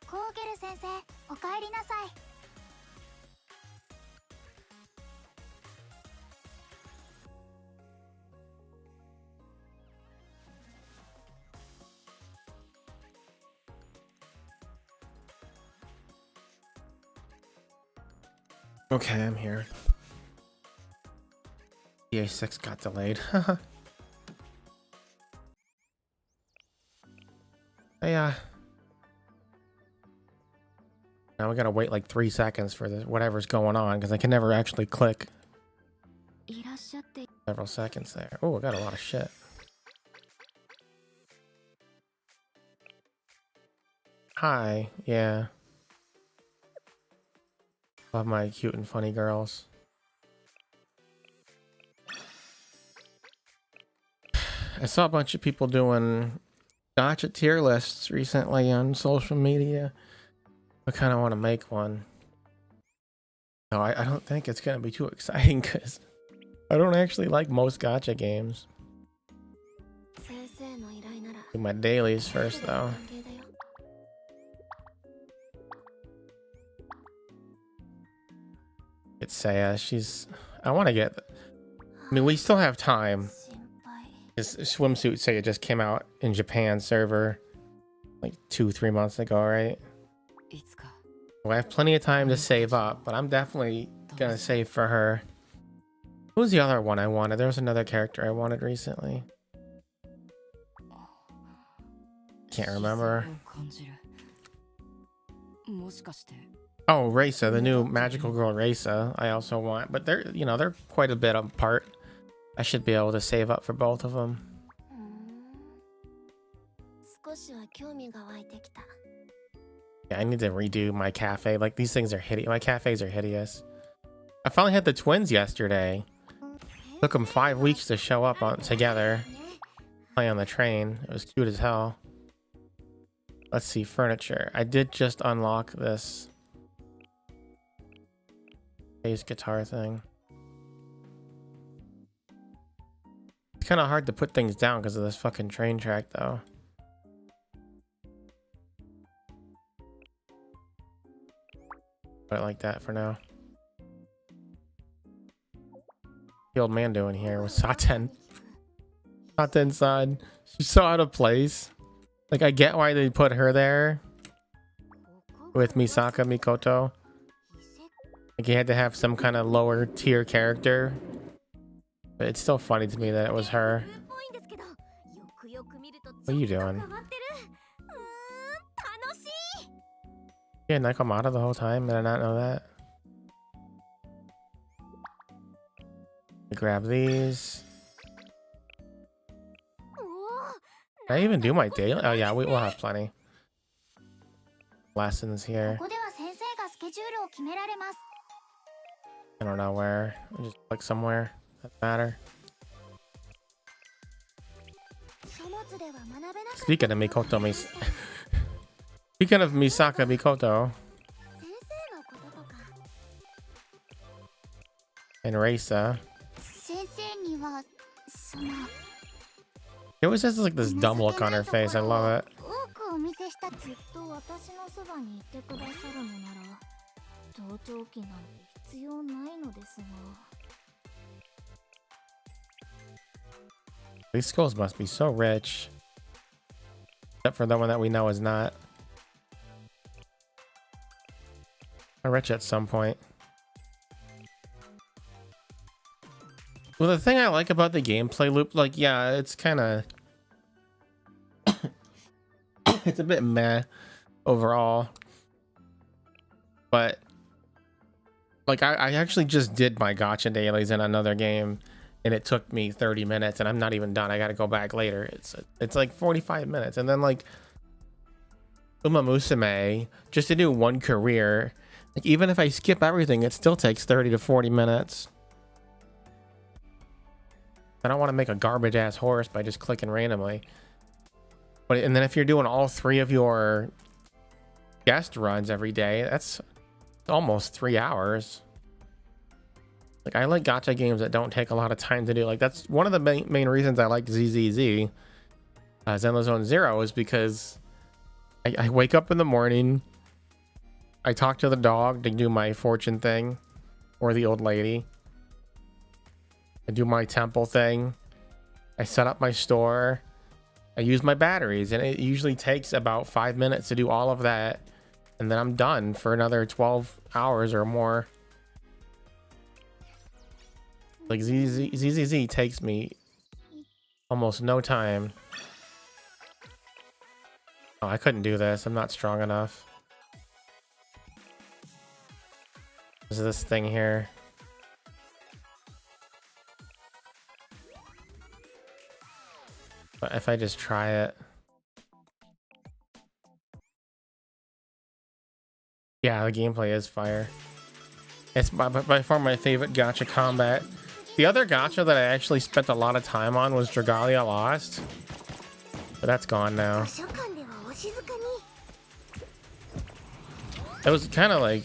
Kougeru sensei, okaeri nasai. Okay, I'm here. The A6 got delayed. Yeah. Now we gotta wait like 3 seconds for this, whatever's going on, because I can never actually click. Several seconds there. Oh, I got a lot of shit. Hi, yeah. Love my cute and funny girls. I saw a bunch of people doing gacha tier lists recently on social media. I kind of want to make one. No, I don't think it's going to be too exciting because I don't actually like most gacha games. Do my dailies first though. It's Saya. I want to get... I mean, we still have time. This swimsuit Saya just came out in Japan server like 2-3 months ago, right? Well, I have plenty of time to save up, but I'm definitely gonna save for her. Who was the other one I wanted? There was another character I wanted recently. Can't remember. Oh, Reisa, the new magical girl Reisa, I also want, but they're, you know, they're quite a bit apart. I should be able to save up for both of them. Yeah, I need to redo my cafe. Like, these things are hideous. My cafes are hideous. I finally had the twins yesterday. Took them 5 weeks to show up together. Play on the train. It was cute as hell. Let's see, furniture. I did just unlock this bass guitar thing. It's kind of hard to put things down because of this fucking train track, though. Put it like that for now. The old man doing here with Saten. Saten-san. She's so out of place. Like, I get why they put her there with Misaka Mikoto. Like, you had to have some kind of lower tier character. But it's still funny to me that it was her. What are you doing? Yeah, Nakamata the whole time? Did I not know that? Grab these. Did I even do my daily? Oh yeah, we'll have plenty. Lessons here. I don't know where. I'll just click somewhere. Doesn't matter. Speaking of Mikoto, speaking of Misaka Mikoto and Reisa, she always has like this dumb look on her face. I love it. These schools must be so rich. Except for the one that we know is not. Or rich at some point. Well, the thing I like about the gameplay loop, like, yeah, it's kind of... it's a bit meh overall. But, like, I actually just did my gacha dailies in another game. And it took me 30 minutes, and I'm not even done. I got to go back later. It's like 45 minutes. And then, like, Uma Musume, just to do one career, like, even if I skip everything, it still takes 30 to 40 minutes. I don't want to make a garbage ass horse by just clicking randomly. But and then if you're doing all 3 of your guest runs every day, that's almost 3 hours. Like, I like gacha games that don't take a lot of time to do. Like, that's one of the main reasons I like Zenless Zone Zero, is because I wake up in the morning, I talk to the dog to do my fortune thing, or the old lady. I do my temple thing. I set up my store. I use my batteries, and it usually takes about 5 minutes to do all of that, and then I'm done for another 12 hours or more. Like ZZZ takes me almost no time. Oh, I couldn't do this. I'm not strong enough. There's this thing here. But if I just try it. Yeah, the gameplay is fire. It's by far my favorite gacha combat. The other gacha that I actually spent a lot of time on was Dragalia Lost. But that's gone now. It was kind of like...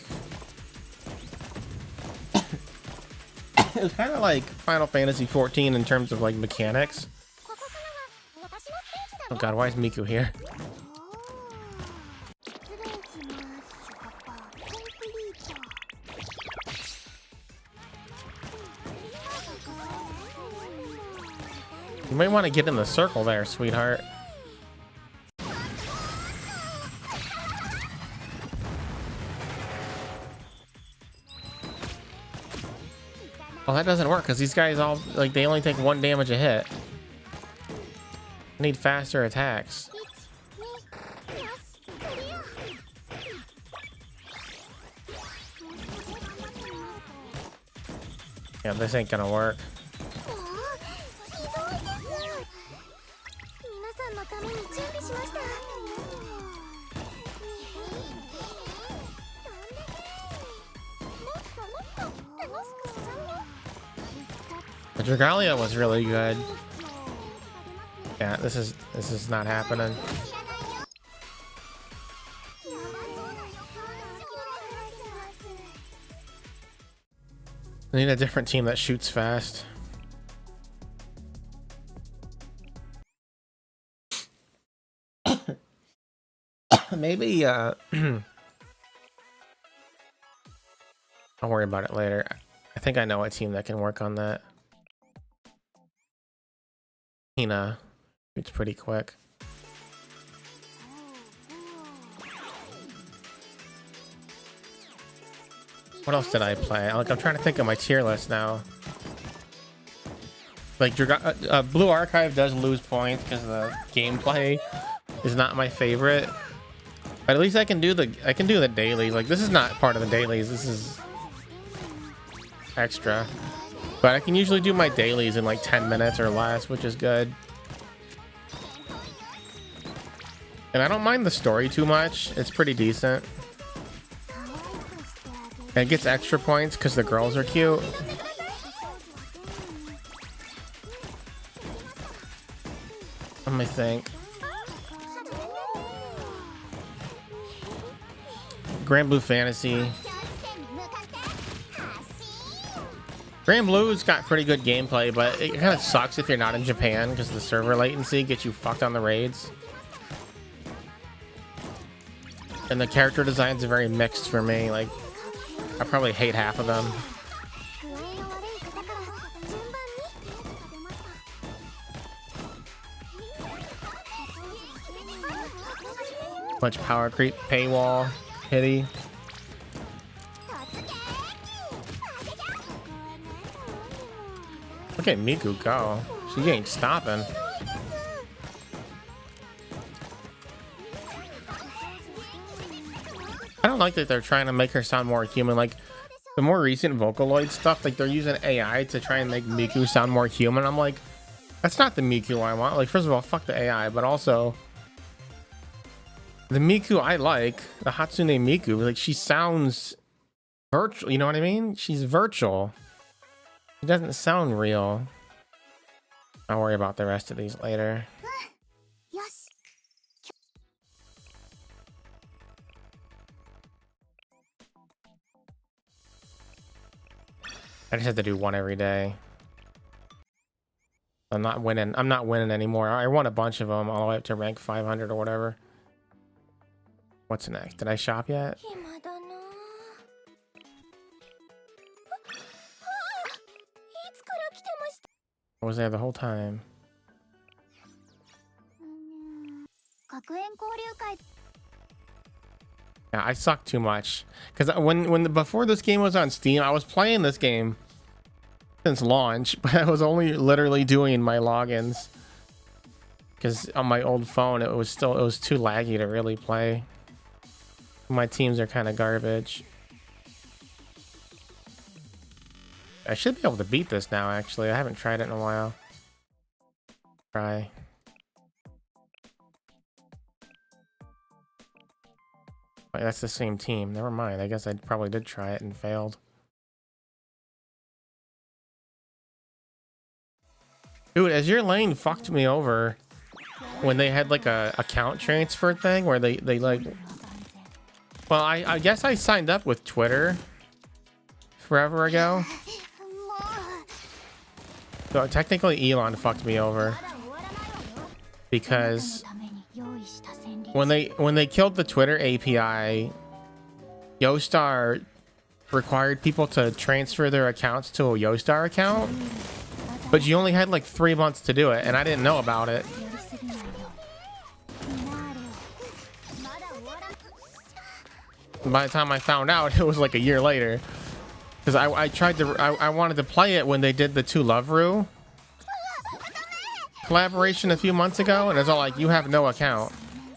it was kind of like Final Fantasy 14 in terms of like mechanics. Oh god, why is Miku here? You might want to get in the circle there, sweetheart. Well, that doesn't work because these guys all, like, they only take 1 damage a hit. I need faster attacks. Yeah, this ain't gonna work. The Dragalia was really good. Yeah, this is not happening. I need a different team that shoots fast. Maybe I'll worry about it later. I think I know a team that can work on that. Hina, it's pretty quick. What else did I play? Like, I'm trying to think of my tier list now. Like, Blue Archive does lose points because the gameplay is not my favorite. But at least I can do the dailies. Like, this is not part of the dailies. This is extra. But I can usually do my dailies in like 10 minutes or less, which is good. And I don't mind the story too much. It's pretty decent. And it gets extra points because the girls are cute. Let me think. Grand Blue Fantasy. Grand Blue's got pretty good gameplay, but it kind of sucks if you're not in Japan because the server latency gets you fucked on the raids. And the character designs are very mixed for me. Like, I probably hate half of them. Much power creep, paywall, pity. Look at Miku go. She ain't stopping. I don't like that they're trying to make her sound more human. Like, the more recent Vocaloid stuff, like, they're using AI to try and make Miku sound more human. I'm like, that's not the Miku I want. Like, first of all, fuck the AI, but also the Miku I like, the Hatsune Miku, like, she sounds virtual, you know what I mean? She's virtual. She doesn't sound real. I'll worry about the rest of these later. I just have to do one every day. I'm not winning. I'm not winning anymore. I won a bunch of them all the way up to rank 500 or whatever. What's next? Did I shop yet? I was there the whole time. 学園交流会 Yeah, I suck too much. Because before this game was on Steam, I was playing this game since launch, but I was only literally doing my logins. Because on my old phone, it was too laggy to really play. My teams are kind of garbage. I should be able to beat this now, actually. I haven't tried it in a while. Try. Wait, that's the same team. Never mind. I guess I probably did try it and failed. Dude, Azure Lane fucked me over when they had like a account transfer thing where they like... Well, I guess I signed up with Twitter forever ago. So technically Elon fucked me over. Because when they killed the Twitter API, Yostar required people to transfer their accounts to a Yostar account. But you only had like 3 months to do it, and I didn't know about it. By the time I found out, it was like a year later. Because I wanted to play it when they did the 2 Love-Ru collaboration a few months ago, and it's all like, you have no account.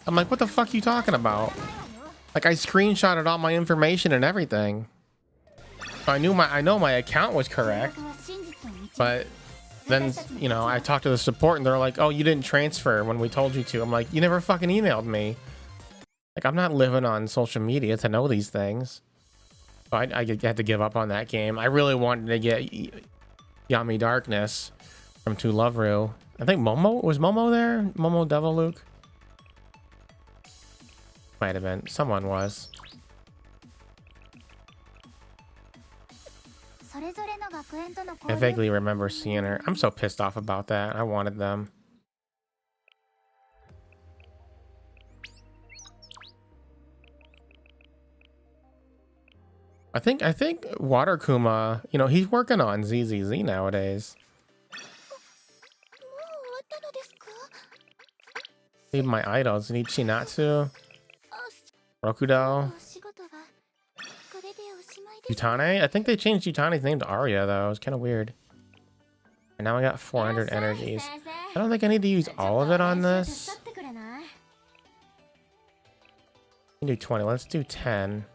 I'm like, what the fuck are you talking about? Like, I screenshotted all my information and everything. So I know my account was correct. But then, you know, I talked to the support and they're like, oh, you didn't transfer when we told you to. I'm like, you never fucking emailed me. Like, I'm not living on social media to know these things. So I had to give up on that game. I really wanted to get Yami Darkness from 2 Love-Ru. I think was Momo there? Momo Devil Luke? Might have been. Someone was. I vaguely remember seeing her. I'm so pissed off about that. I wanted them. I think Water Kuma, you know, he's working on ZZZ nowadays. Leave my idols. Need Chinatsu, Rokudo, Yutane. I think they changed Yutane's name to Arya though. It's kind of weird. And now I got 400 energies. I don't think I need to use all of it on this. We can do 20. Let's do 10.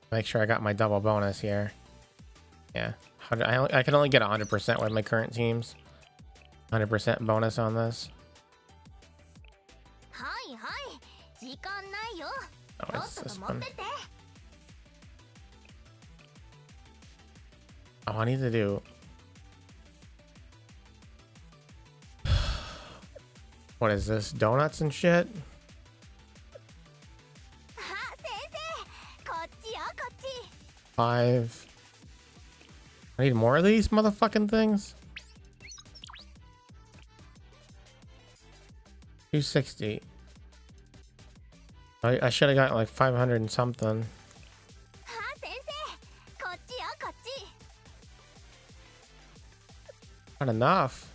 Make sure I got my double bonus here. Yeah, I can only get 100% with my current teams. 100% bonus on this. Oh, it's this one. Oh, I need to do... What is this? Donuts and shit? Five. I need more of these motherfucking things. 260. I should have got like 500 and something. Not enough.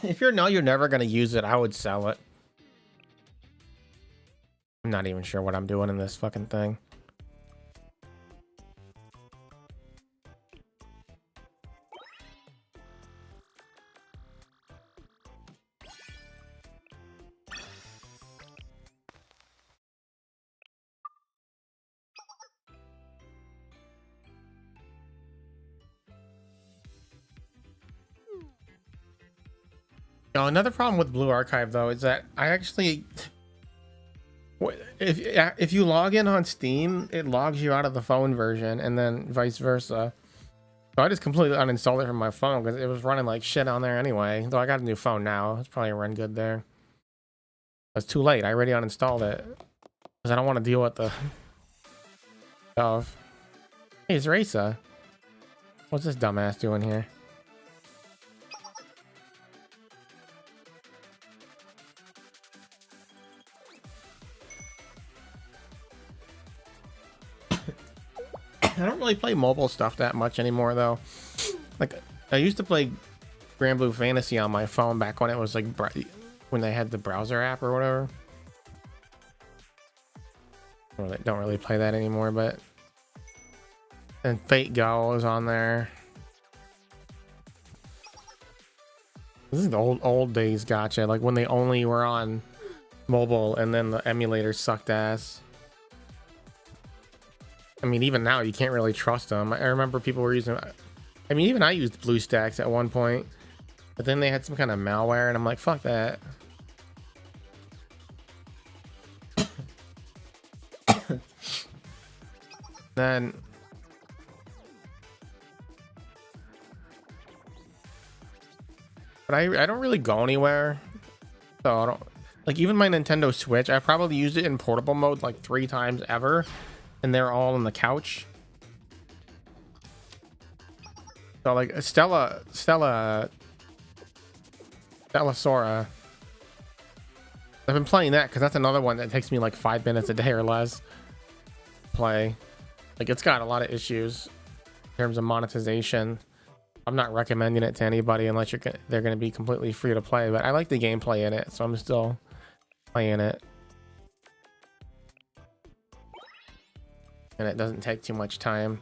If you're never gonna use it, I would sell it. I'm not even sure what I'm doing in this fucking thing. Oh, another problem with Blue Archive though is that I actually, if you log in on Steam, it logs you out of the phone version, and then vice versa. So I just completely uninstalled it from my phone because it was running like shit on there anyway. Though I got a new phone now, it's probably run good there. It's too late. I already uninstalled it because I don't want to deal with the stuff. Hey, it's Raisa. What's this dumbass doing here? I don't really play mobile stuff that much anymore though. Like I used to play Grand Blue Fantasy on my phone back when it was like when they had the browser app or whatever. Don't really play that anymore, but and Fate Go is on there. This is the old days gacha, like when they only were on mobile and then the emulators sucked ass. I mean, even now you can't really trust them. I remember people were using, I mean, even I used BlueStacks at one point, but then they had some kind of malware and I'm like, fuck that. Then but I don't really go anywhere, so I don't like, even my Nintendo Switch, I probably used it in portable mode like 3 times ever, and they're all on the couch. So like Stella Sora, I've been playing that because that's another one that takes me like 5 minutes a day or less to play. Like it's got a lot of issues in terms of monetization. I'm not recommending it to anybody unless they're going to be completely free to play, but I like the gameplay in it, so I'm still playing it. And it doesn't take too much time.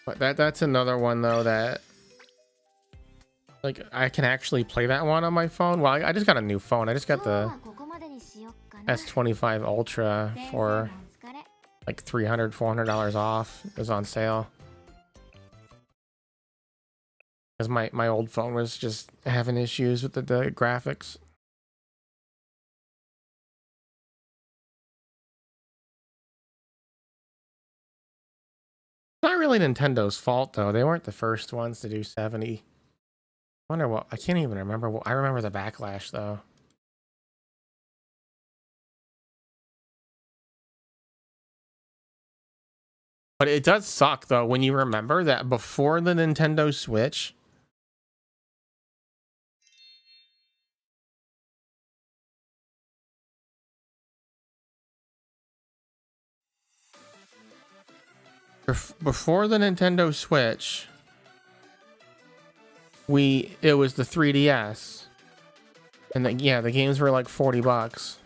But that's another one though that like I can actually play that one on my phone. Well, I just got a new phone. I just got the S25 Ultra for like $300-400 off. It was on sale. Because my old phone was just having issues with the graphics. Not really Nintendo's fault though. They weren't the first ones to do 70. I wonder what, I can't even remember what, I remember the backlash though. But it does suck though when you remember that before the Nintendo Switch, before the Nintendo Switch, it was the 3DS, and the games were like $40.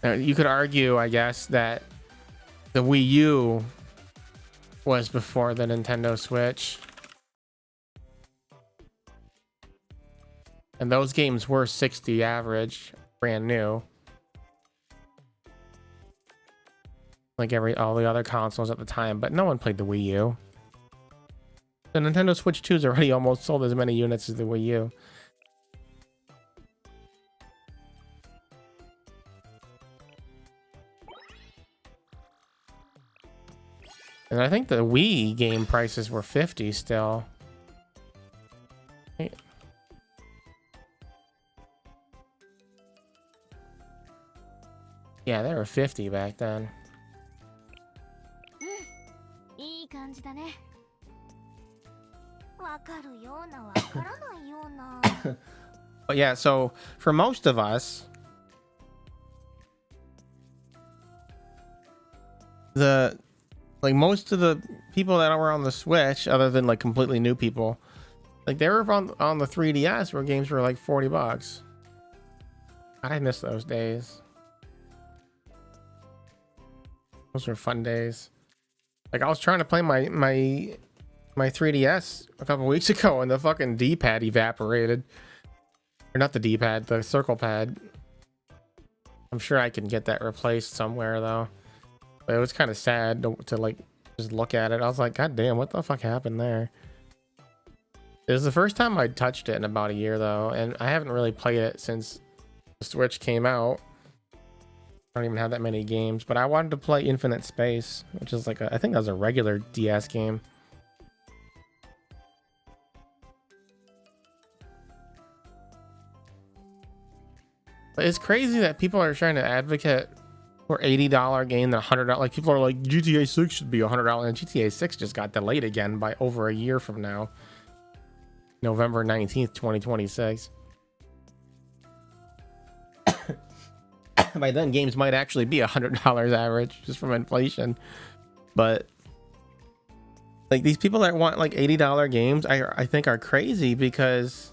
Now, you could argue, I guess, that the Wii U was before the Nintendo Switch, and those games were 60 average, brand new, like all the other consoles at the time, but no one played the Wii U. The Nintendo Switch 2's already almost sold as many units as the Wii U. And I think the Wii game prices were 50 still. Yeah, they were 50 back then. But yeah, so for most of us, most of the people that were on the Switch, other than like completely new people, like they were on the 3DS where games were like $40. God, I miss those days. Those were fun days. Like I was trying to play my 3DS a couple weeks ago and the fucking D-pad evaporated. Or not the D-pad, the circle pad. I'm sure I can get that replaced somewhere though. But it was kind of sad to like just look at it. I was like, God damn, what the fuck happened there? It was the first time I touched it in about a year though, and I haven't really played it since the Switch came out. I don't even have that many games, but I wanted to play Infinite Space, which is like I think that was a regular DS game. But it's crazy that people are trying to advocate for $80 game than $100. Like people are like, GTA 6 should be $100, and GTA 6 just got delayed again by over a year from now, November 19th, 2026. by then games might actually be $100 average just from inflation. But like these people that want like $80 games, I think are crazy, because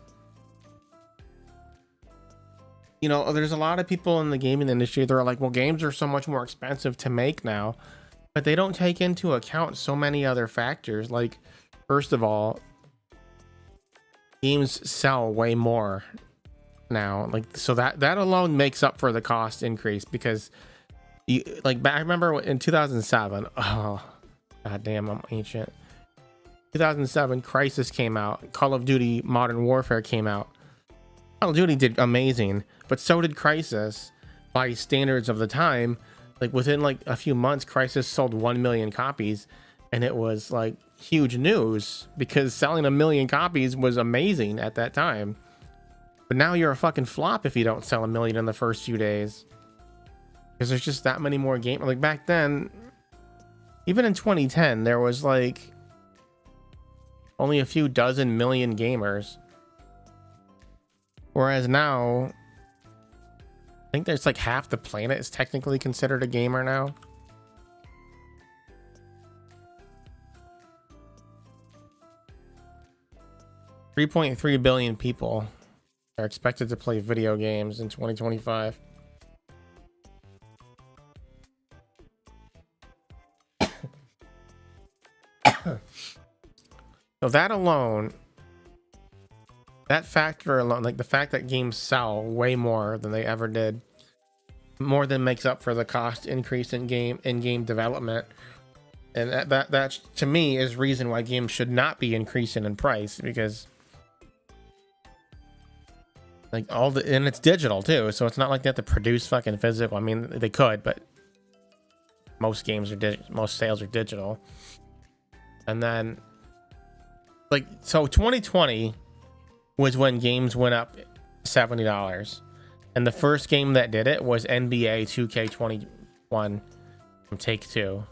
you know, there's a lot of people in the gaming industry that are like, well, games are so much more expensive to make now, but they don't take into account so many other factors. Like, first of all, games sell way more now, like, so that alone makes up for the cost increase, because you like, I remember in 2007, oh god damn, I'm ancient. 2007 Crisis came out, Call of Duty Modern Warfare came out. Call of Duty did amazing, but so did Crisis by standards of the time. Like within like a few months, Crisis sold 1 million copies, and it was like huge news because selling 1 million copies was amazing at that time. But now you're a fucking flop if you don't sell 1 million in the first few days, because there's just that many more games. Like back then, even in 2010, there was like only a few dozen million gamers. Whereas now, I think there's like half the planet is technically considered a gamer now. $3.3 billion people are expected to play video games in 2025. So that alone, that factor alone, like the fact that games sell way more than they ever did, more than makes up for the cost increase in game development. And that to me is reason why games should not be increasing in price, because like and it's digital too, so it's not like they have to produce fucking physical. I mean, they could, but most games are most sales are digital. And then like, so 2020 was when games went up $70, and the first game that did it was NBA 2K21 from Take-Two,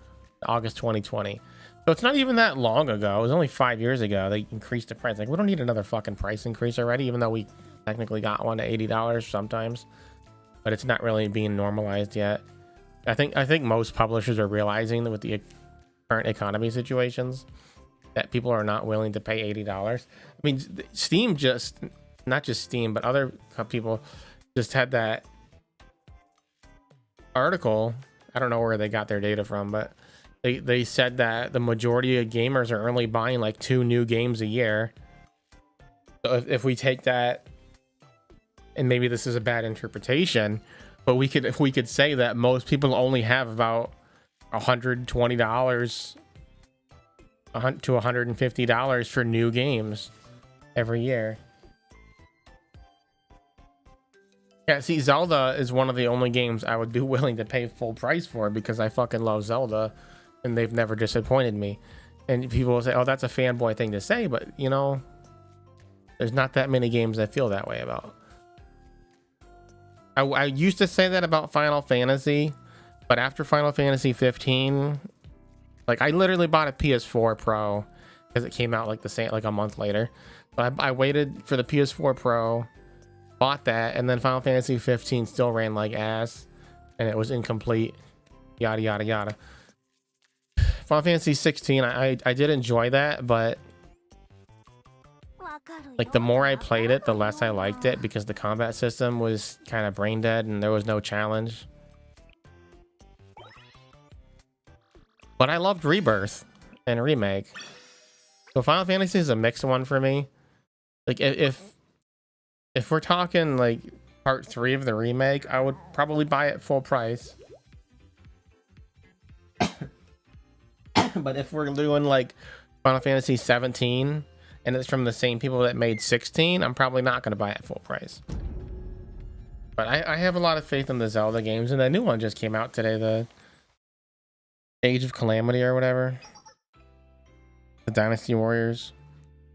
August 2020. So it's not even that long ago. It was only 5 years ago they increased the price. Like, we don't need another fucking price increase already, even though we technically got one to $80 sometimes, but it's not really being normalized yet. I think most publishers are realizing that with the current economy situations, that people are not willing to pay $80. I mean, Steam just, not just Steam, but other people just had that article. I don't know where they got their data from, but they said that the majority of gamers are only buying like 2 new games a year. So if we take that, and maybe this is a bad interpretation, but if we could say that most people only have about $120 to $150 for new games every year. Yeah, see, Zelda is one of the only games I would be willing to pay full price for, because I fucking love Zelda and they've never disappointed me. And people will say, oh, that's a fanboy thing to say, but you know, there's not that many games I feel that way about. I used to say that about Final Fantasy, but after Final Fantasy 15, like, I literally bought a PS4 Pro because it came out like the same, like a month later. So I waited for the PS4 Pro, bought that, and then Final Fantasy 15 still ran like ass, and it was incomplete. Yada yada yada. Final Fantasy 16, I did enjoy that, but like the more I played it, the less I liked it, because the combat system was kind of brain dead and there was no challenge. But I loved Rebirth and Remake. So Final Fantasy is a mixed one for me. Like, if we're talking like part 3 of the remake, I would probably buy it full price. But if we're doing like Final Fantasy 17 and it's from the same people that made 16, I'm probably not going to buy it full price. But I have a lot of faith in the Zelda games, and the new one just came out today, the Age of Calamity or whatever, the Dynasty Warriors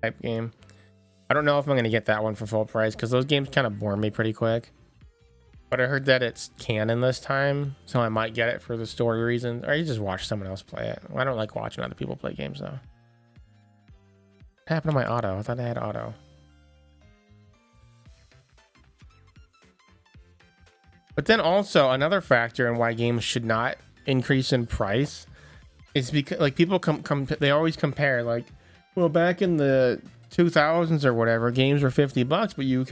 type game. I don't know if I'm going to get that one for full price, because those games kind of bore me pretty quick. But I heard that it's canon this time, so I might get it for the story reasons, or you just watch someone else play it. I don't like watching other people play games though. What happened to my auto? I thought I had auto. But then also another factor in why games should not increase in price is because like people they always compare like, well, back in the 2000s or whatever, games were $50, but you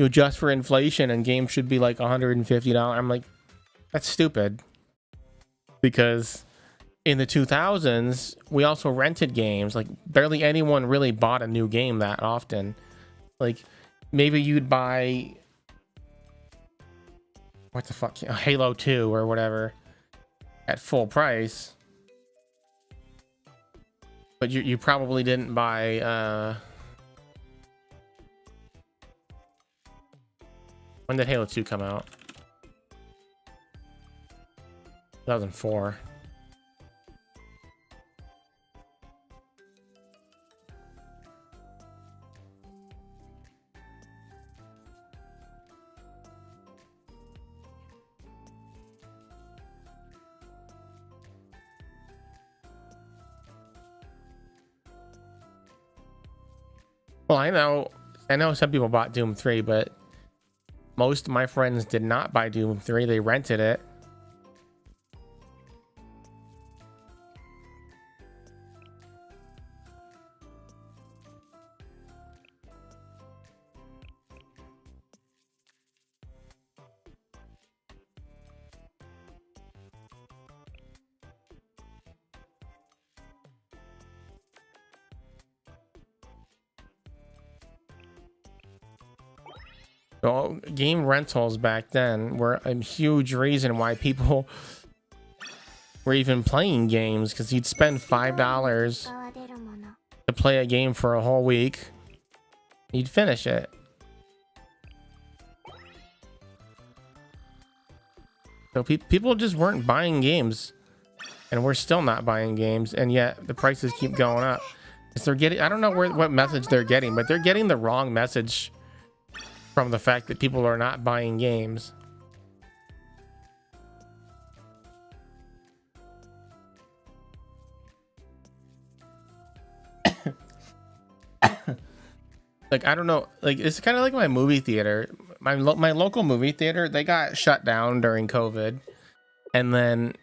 adjust for inflation and games should be like $150. I'm like, that's stupid, because in the 2000s we also rented games. Like barely anyone really bought a new game that often. Like maybe you'd buy, what the fuck, Halo 2 or whatever at full price, but you probably didn't buy when did Halo 2 come out? 2004. Well, I know some people bought Doom 3, but most of my friends did not buy Doom 3. They rented it. So game rentals back then were a huge reason why people were even playing games, because you'd spend $5 to play a game for a whole week. You'd finish it. So people just weren't buying games, and we're still not buying games, and yet the prices keep going up. They're getting, I don't know what message they're getting, but they're getting the wrong message from the fact that people are not buying games. Like, I don't know, like it's kind of like my movie theater. My local movie theater, they got shut down during COVID and then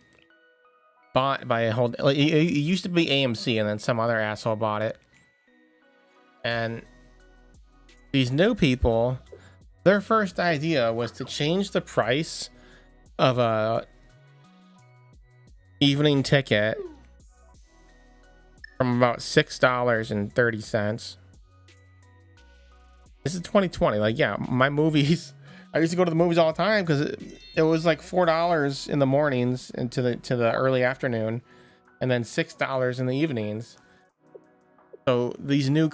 bought by a whole, like, it used to be AMC and then some other asshole bought it. And these new people, their first idea was to change the price of a evening ticket from about $6.30. This is 2020. Like, yeah, my movies, I used to go to the movies all the time because it was like $4 in the mornings and to the early afternoon, and then $6 in the evenings. So this new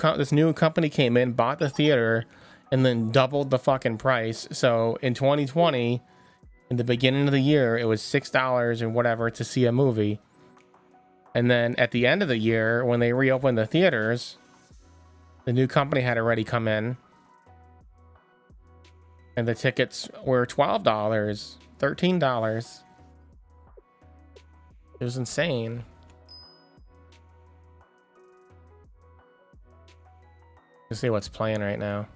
company came in, bought the theater, and then doubled the fucking price. So in 2020, in the beginning of the year, it was $6 and whatever to see a movie. And then at the end of the year, when they reopened the theaters, the new company had already come in, and the tickets were $12, $13. It was insane. Let's see what's playing right now.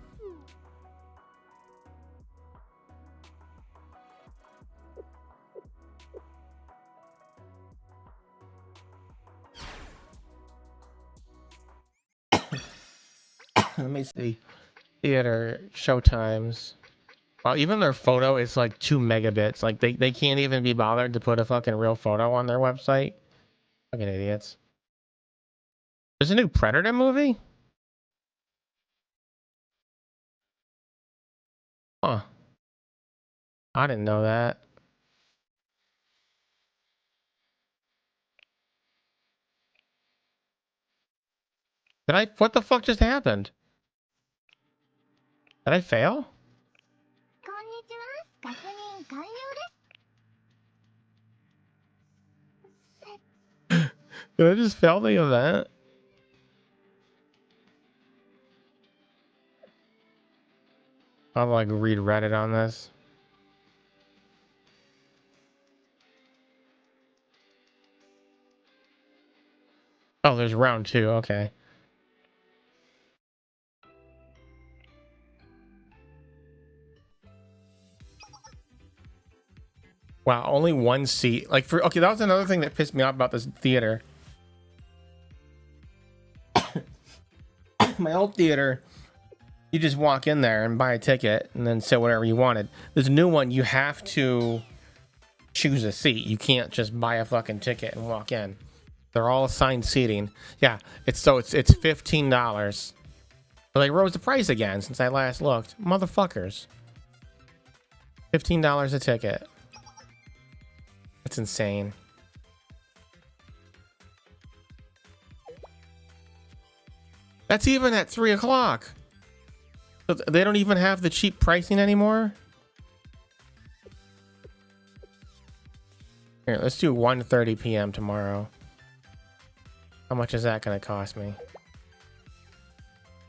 Let me see. Theater showtimes. Wow, even their photo is like 2 megabits. Like they can't even be bothered to put a fucking real photo on their website. Fucking idiots. There's a new Predator movie? Huh. I didn't know that. What the fuck just happened? Did I fail? Did I just fail the event? I'll like read Reddit on this. Oh, there's round 2. Okay. Wow, only one seat. Like for okay, that was another thing that pissed me off about this theater. My old theater, you just walk in there and buy a ticket and then sit whatever you wanted. This new one, you have to choose a seat. You can't just buy a fucking ticket and walk in. They're all assigned seating. Yeah, it's $15. But they rose the price again since I last looked. Motherfuckers. $15 a ticket. That's insane. That's even at 3 o'clock. So they don't even have the cheap pricing anymore? Here, let's do 1:30 p.m. tomorrow. How much is that going to cost me?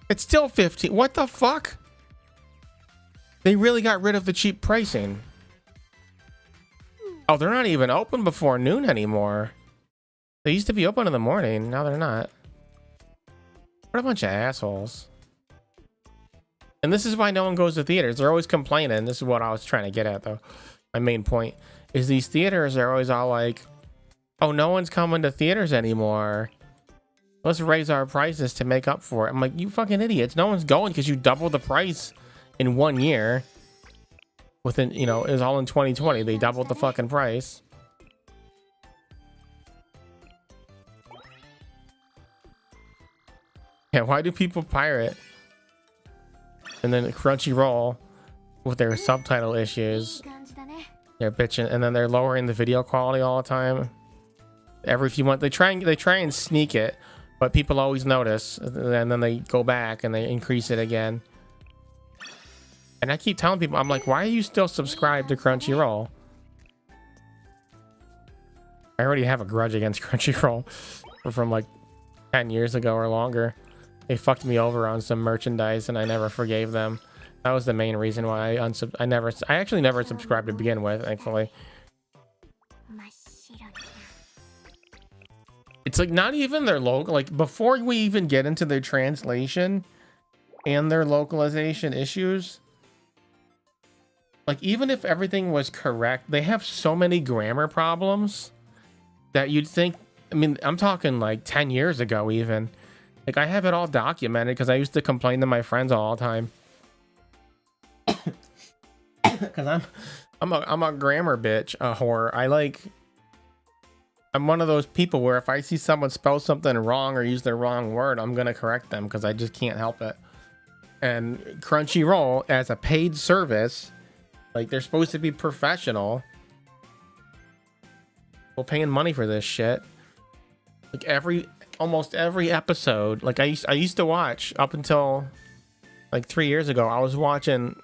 It's still 15. What the fuck? They really got rid of the cheap pricing. Oh, they're not even open before noon anymore. They used to be open in the morning. Now they're not. What a bunch of assholes. And this is why no one goes to theaters. They're always complaining. This is what I was trying to get at, though. My main point is these theaters are always all like, oh, no one's coming to theaters anymore. Let's raise our prices to make up for it. I'm like, you fucking idiots. No one's going because you doubled the price in 1 year. Within, you know, it was all in 2020. They doubled the fucking price. Yeah, why do people pirate? And then Crunchyroll with their subtitle issues. They're bitching, and then they're lowering the video quality all the time. Every few months, they try and sneak it, but people always notice, and then they go back and they increase it again. And I keep telling people, I'm like, why are you still subscribed to Crunchyroll? I already have a grudge against Crunchyroll from like 10 years ago or longer. They fucked me over on some merchandise and I never forgave them. That was the main reason why I actually never subscribed to begin with, thankfully. It's like not even their logo, like before we even get into their translation and their localization issues, like even if everything was correct, they have so many grammar problems that you'd think, I mean, I'm talking like 10 years ago even. Like I have it all documented because I used to complain to my friends all the time. Because I'm a grammar bitch, a whore. I'm one of those people where if I see someone spell something wrong or use the wrong word, I'm gonna correct them because I just can't help it. And Crunchyroll, as a paid service, like they're supposed to be professional. We're paying money for this shit. Like almost every episode, like I used to watch up until like 3 years ago. I was watching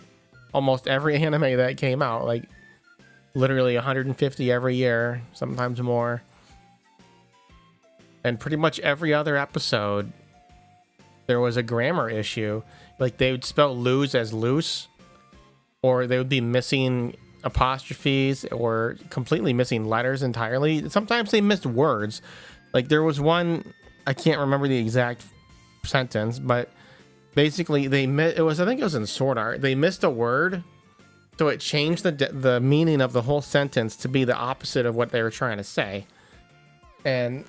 almost every anime that came out, like literally 150 every year, sometimes more. And pretty much every other episode, there was a grammar issue. Like they would spell lose as loose, or they would be missing apostrophes or completely missing letters entirely. Sometimes they missed words. Like there was one, I can't remember the exact sentence, but basically I think it was in Sword Art. They missed a word, so it changed the meaning of the whole sentence to be the opposite of what they were trying to say. And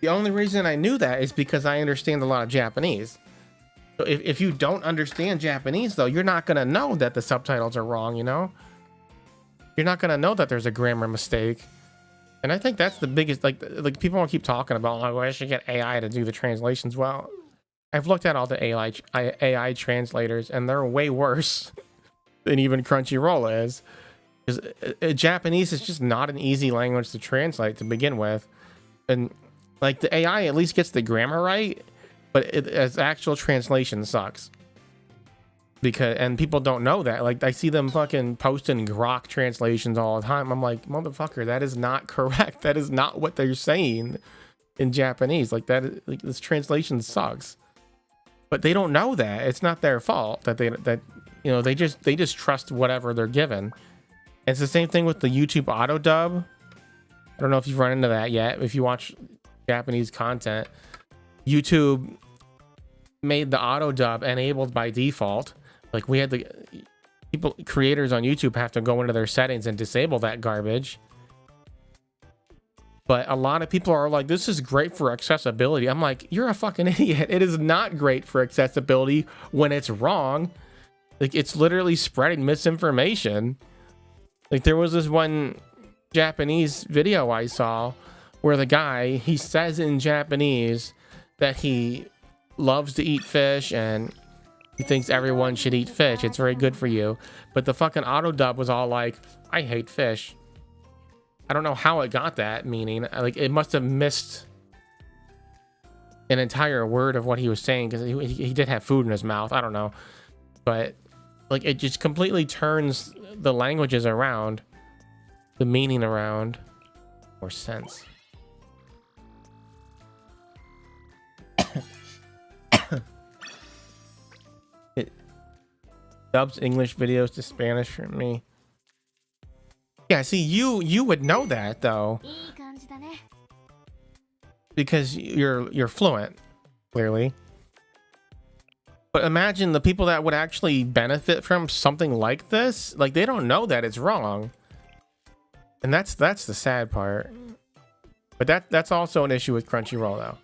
the only reason I knew that is because I understand a lot of Japanese. So if you don't understand Japanese, though, you're not going to know that the subtitles are wrong, you know? You're not going to know that there's a grammar mistake. And I think that's the biggest, like people will keep talking about, like, well, I should get AI to do the translations. Well, I've looked at all the AI translators, and they're way worse than even Crunchyroll is. Because Japanese is just not an easy language to translate to begin with. And, like, the AI at least gets the grammar right, but its actual translation sucks. And people don't know that. Like I see them fucking posting grok translations all the time. I'm like, motherfucker, that is not correct. That is not what they're saying in Japanese. Like like this translation sucks. But they don't know that. It's not their fault that they just trust whatever they're given. And it's the same thing with the YouTube auto dub. I don't know if you've run into that yet. If you watch Japanese content, YouTube made the auto dub enabled by default. Like we had creators on YouTube have to go into their settings and disable that garbage. But a lot of people are like, this is great for accessibility. I'm like, you're a fucking idiot. It is not great for accessibility when it's wrong. Like, it's literally spreading misinformation. Like, there was this one Japanese video I saw where the guy, he says in Japanese that he loves to eat fish and he thinks everyone should eat fish. It's very good for you. But the fucking auto dub was all like, I hate fish. I don't know how it got that meaning. Like, it must have missed an entire word of what he was saying, because he did have food in his mouth. I don't know. But, like, it just completely turns the languages around, the meaning around, or sense. It dubs English videos to Spanish for me. Yeah, see, you would know that though, because you're fluent, clearly. But imagine the people that would actually benefit from something like this, like, they don't know that it's wrong, and that's the sad part. But that's also an issue with Crunchyroll though,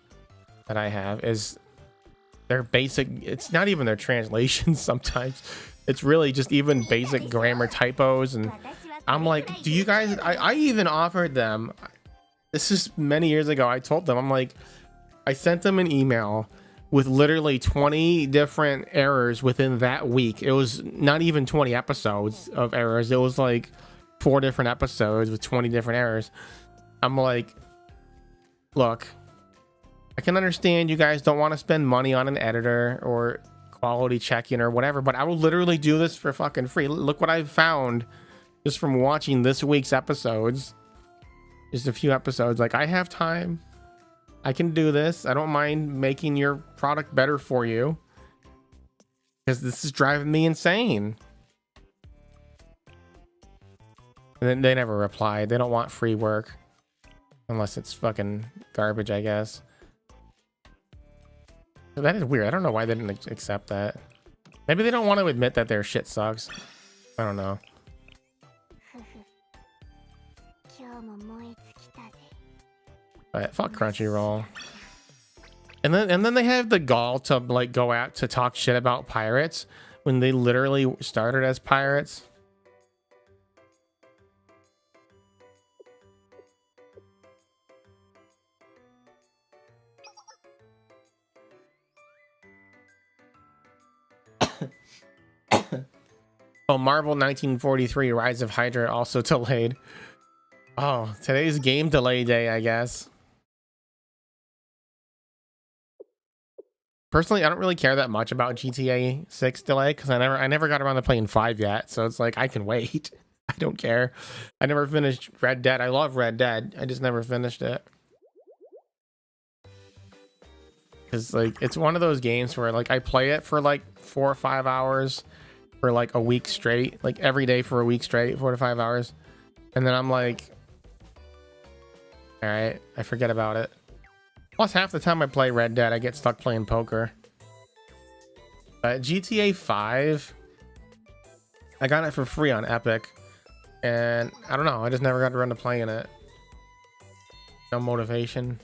that I have, is their basic, it's not even their translations sometimes, it's really just even basic grammar typos. And I'm like, do you guys, I even offered them, this is many years ago, I told them, I'm like, I sent them an email with literally 20 different errors within that week. It was not even 20 episodes of errors. It was like 4 different episodes with 20 different errors. I'm like, look, I can understand you guys don't want to spend money on an editor or quality checking or whatever, but I will literally do this for fucking free. Look what I've found just from watching this week's episodes. Just a few episodes. Like, I have time. I can do this. I don't mind making your product better for you, because this is driving me insane. And then they never replied. They don't want free work unless it's fucking garbage, I guess. So that is weird. I don't know why they didn't accept that. Maybe they don't want to admit that their shit sucks. I don't know. But fuck Crunchyroll. And then they have the gall to like go out to talk shit about pirates when they literally started as pirates. Oh, Marvel 1943 Rise of Hydra also delayed. Oh, today's game delay day, I guess. Personally, I don't really care that much about GTA 6 delay, because I never got around to playing 5 yet, so it's like I can wait. I don't care. I never finished Red Dead. I love Red Dead. I just never finished it. Because like, it's one of those games where like I play it for like 4 or 5 hours for like a week straight, like every day for a week straight, 4 to 5 hours, and then I'm like, all right, I forget about it. Plus, half the time I play Red Dead, I get stuck playing poker. GTA 5, I got it for free on Epic, and I don't know, I just never got around to playing it. No motivation.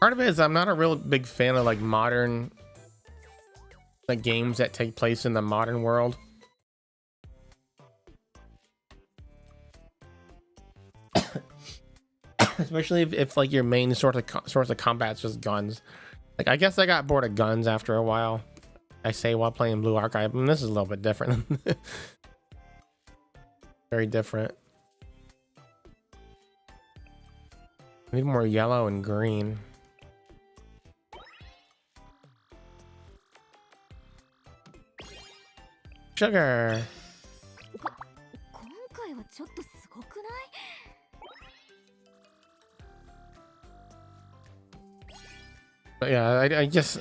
Part of it is I'm not a real big fan of like modern, like, games that take place in the modern world. Especially if like your main source of combat is just guns. Like, I guess I got bored of guns after a while. I say while playing Blue Archive. I mean, this is a little bit different. Very different. I need more yellow and green. Sugar. But yeah, I just,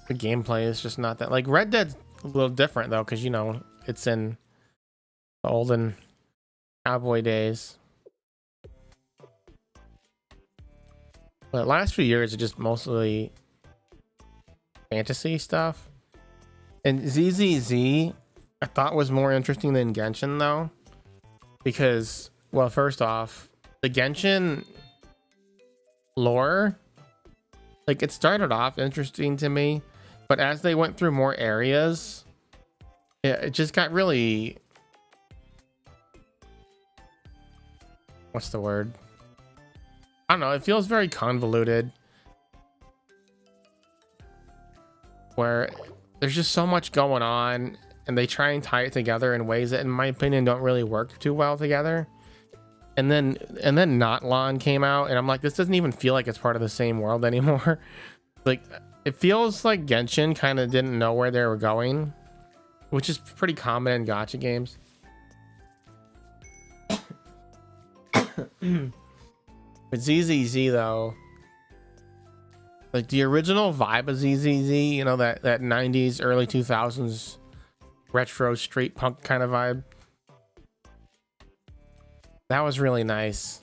the gameplay is just not that, like, Red Dead's a little different though, because you know it's in the olden cowboy days. But the last few years are just mostly fantasy stuff. And ZZZ, I thought was more interesting than Genshin though, because, well, first off, the Genshin lore, like, it started off interesting to me, but as they went through more areas, it just got really, what's the word? I don't know. It feels very convoluted, where there's just so much going on, and they try and tie it together in ways that, in my opinion, don't really work too well together. And then Notlon came out, and I'm like, this doesn't even feel like it's part of the same world anymore. Like, it feels like Genshin kind of didn't know where they were going, which is pretty common in gacha games. But ZZZ though, like the original vibe of ZZZ, you know, that 90s, early 2000s retro street punk kind of vibe, that was really nice.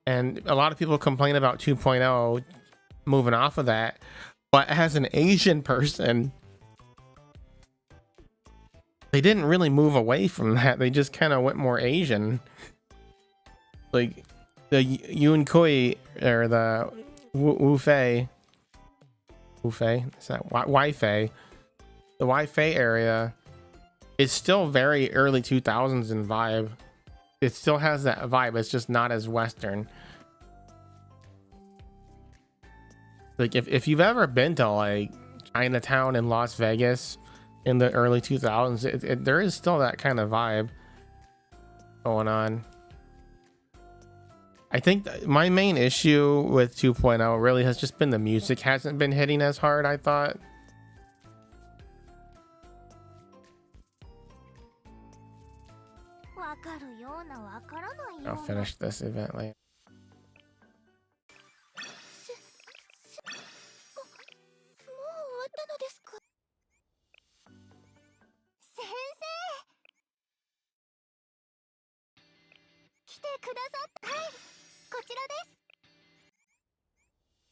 And a lot of people complain about 2.0 moving off of that, but as an Asian person, they didn't really move away from that. They just kind of went more Asian. Like the Yunkoi or the Wu-Fei, is that Wi-Fi? The Wi-Fi area is still very early 2000s in vibe. It still has that vibe. It's just not as Western. Like if you've ever been to like Chinatown in Las Vegas in the early 2000s, there is still that kind of vibe going on. I think my main issue with 2.0 really has just been the music hasn't been hitting as hard, I thought. I'll finish this event later.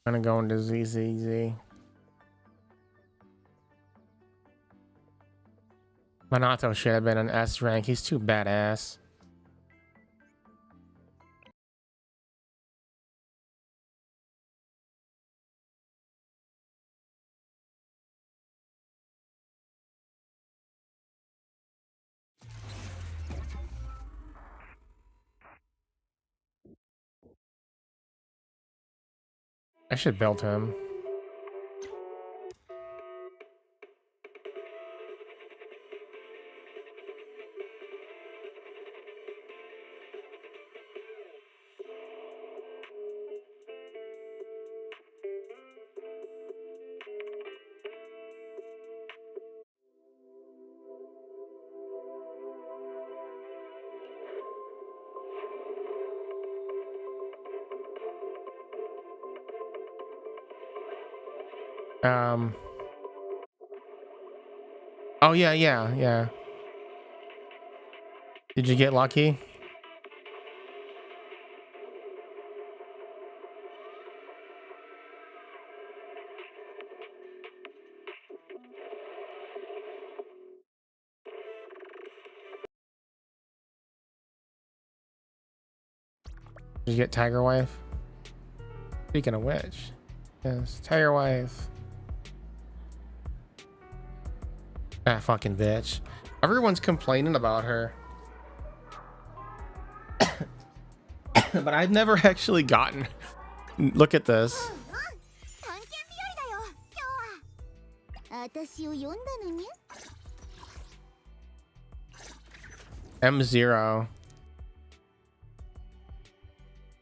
I'm gonna go into ZZZ. Minato should have been an S rank. He's too badass. I should build him. Oh yeah. Did you get lucky? Did you get Tiger Wife? Speaking of which, yes, Tiger Wife. Ah, fucking bitch. Everyone's complaining about her. But I've never actually gotten. Look at this. M0.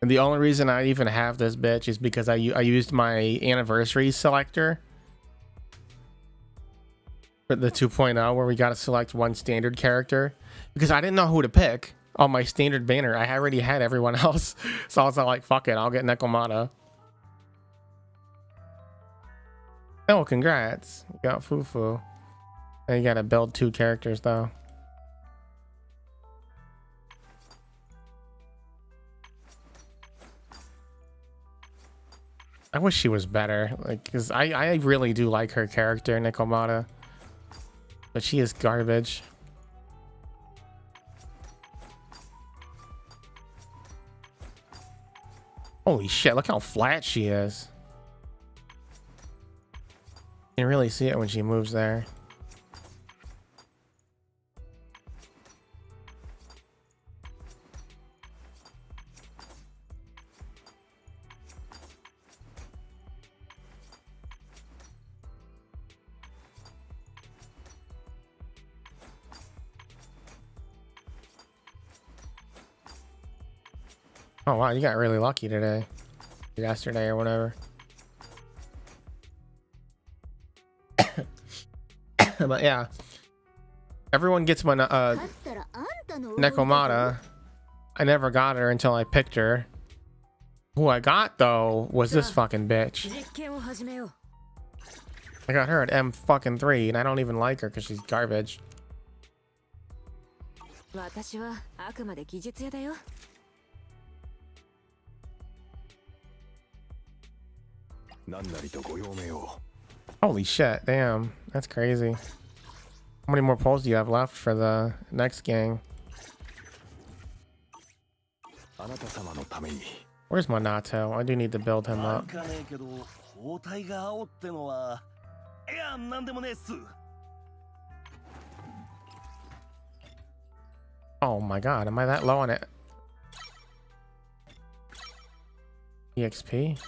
And the only reason I even have this bitch is because I used my anniversary selector for the 2.0 where we got to select one standard character because I didn't know who to pick on my standard banner. I already had everyone else. So I was like, fuck it, I'll get Nekomata. Oh, congrats. You got Fufu. Now you gotta build 2 characters though. I wish she was better, like, because I really do like her character, Nikomata. But she is garbage. Holy shit, look how flat she is. You can really see it when she moves there. Oh wow, you got really lucky today. Yesterday or whatever. But yeah. Everyone gets my Nekomata. I never got her until I picked her. Who I got though was this fucking bitch. I got her at M fucking 3 and I don't even like her because she's garbage. Holy shit, damn, that's crazy. How many more polls do you have left for the next gang? Where's Monato? I do need to build him up. Oh my god, am I that low on it? EXP?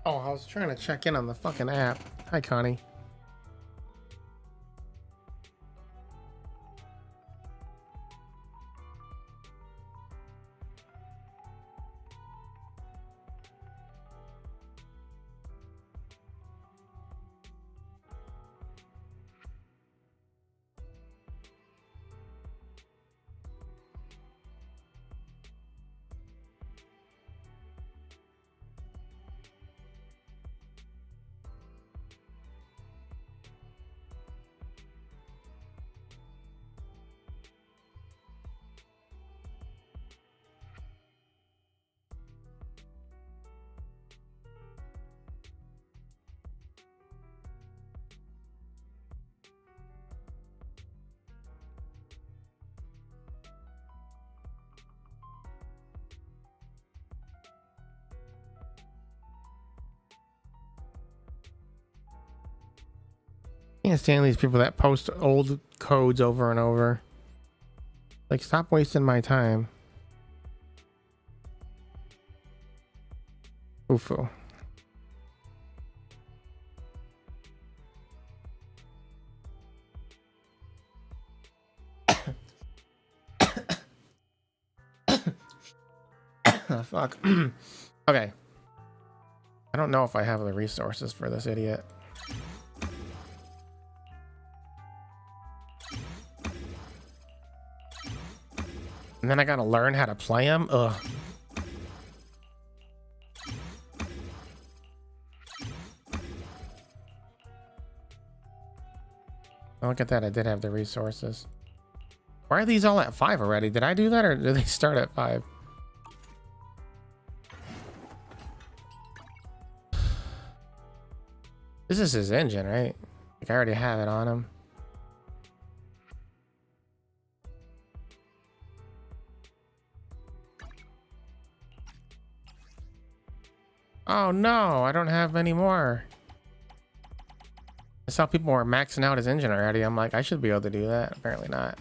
Oh, I was trying to check in on the fucking app. Hi, Connie. Can't stand these people that post old codes over and over. Like, stop wasting my time. Ufu. Oh, fuck. Okay. I don't know if I have the resources for this idiot. And then I gotta learn how to play him? Ugh. Oh, look at that, I did have the resources. Why are these all at 5 already? Did I do that or did they start at 5? This is his engine, right? Like, I already have it on him. Oh no, I don't have any more. I saw people were maxing out his engine already. I'm like, I should be able to do that. Apparently not.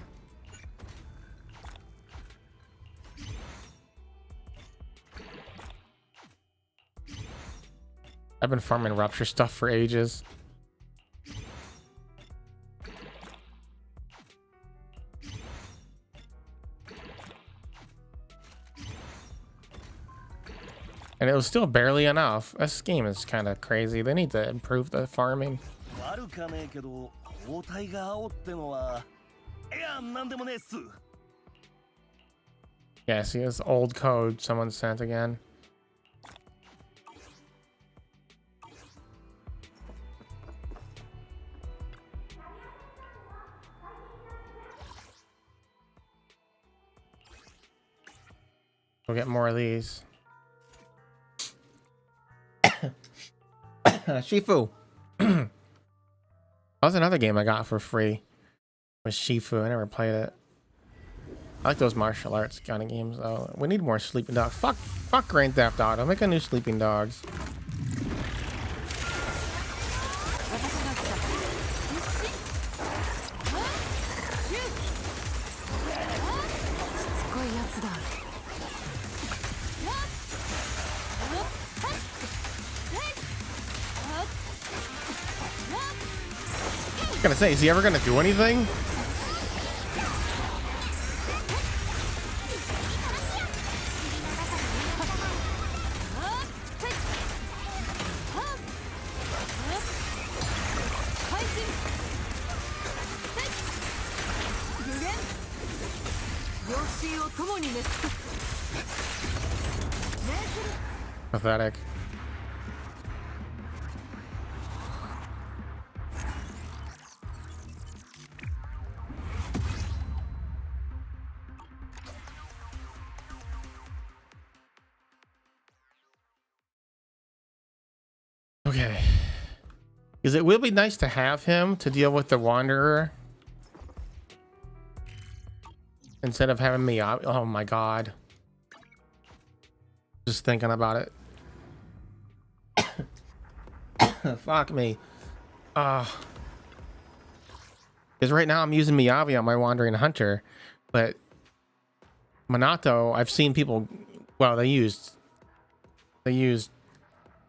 I've been farming rupture stuff for ages. And it was still barely enough. This game is kind of crazy. They need to improve the farming. Yeah, see this old code someone sent again. We'll get more of these. Shifu. That was another game I got for free. Was Shifu. I never played it. I like those martial arts kind of games though. We need more sleeping dogs. Fuck Grand Theft Auto. Make a new sleeping dogs. I was gonna say, is he ever gonna do anything? Pathetic. Okay. Because it will be nice to have him to deal with the Wanderer. Instead of having me out. Oh my god. Just thinking about it. Fuck me. Because right now I'm using Miyavi on my Wandering Hunter. But Minato, I've seen people... Well, they used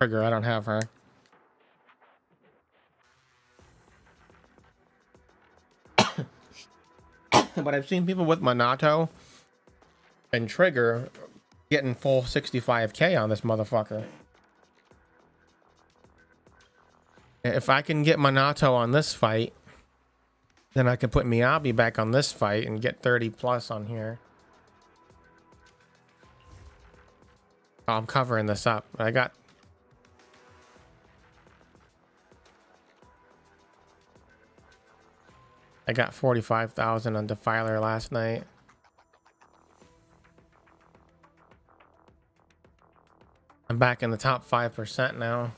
Trigger, I don't have her. But I've seen people with Minato and Trigger getting full 65k on this motherfucker. If I can get Minato on this fight, then I can put Miyabi back on this fight and get 30 plus on here. Oh, I'm covering this up. I got 45,000 on Defiler last night. I'm back in the top 5% now.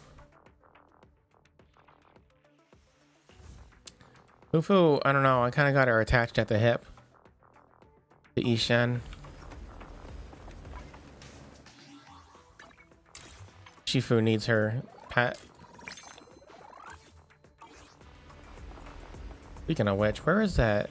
Fufu, I don't know. I kind of got her attached at the hip. The Ishen. Shifu needs her pet. Speaking of which, where is that?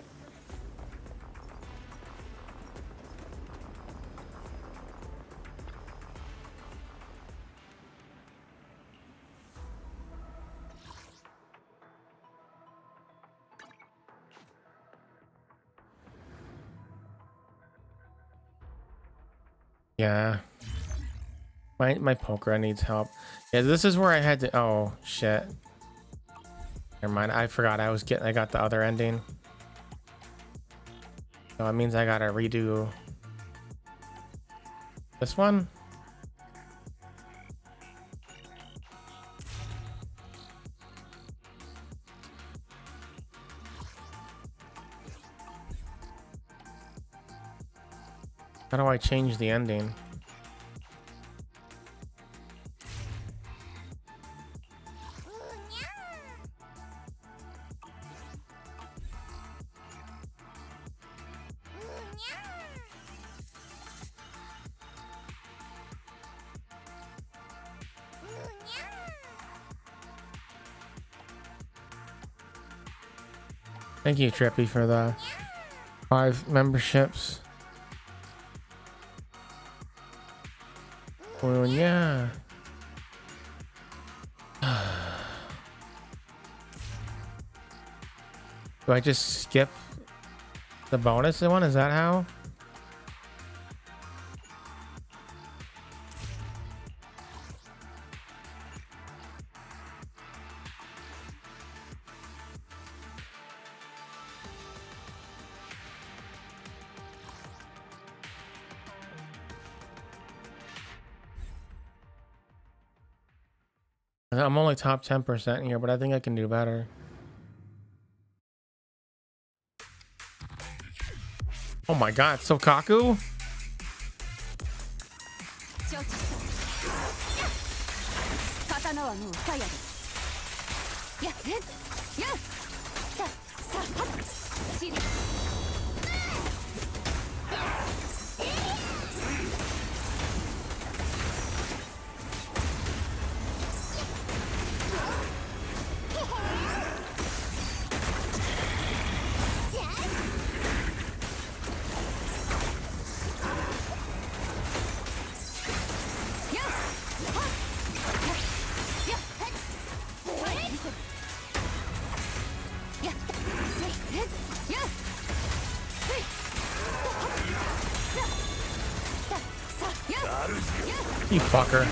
Yeah. My poker needs help. Yeah, this is where I had to. Oh shit. Never mind. I forgot I got the other ending. So it means I gotta redo this one. How do I change the ending? Thank you, Trippy, for the 5 memberships. Well, yeah. Do I just skip the bonus one? Is that how? I'm only top 10% here, but I think I can do better. Oh my god, Sokaku? You fucker.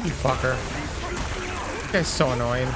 You fucker. This guy's so annoying.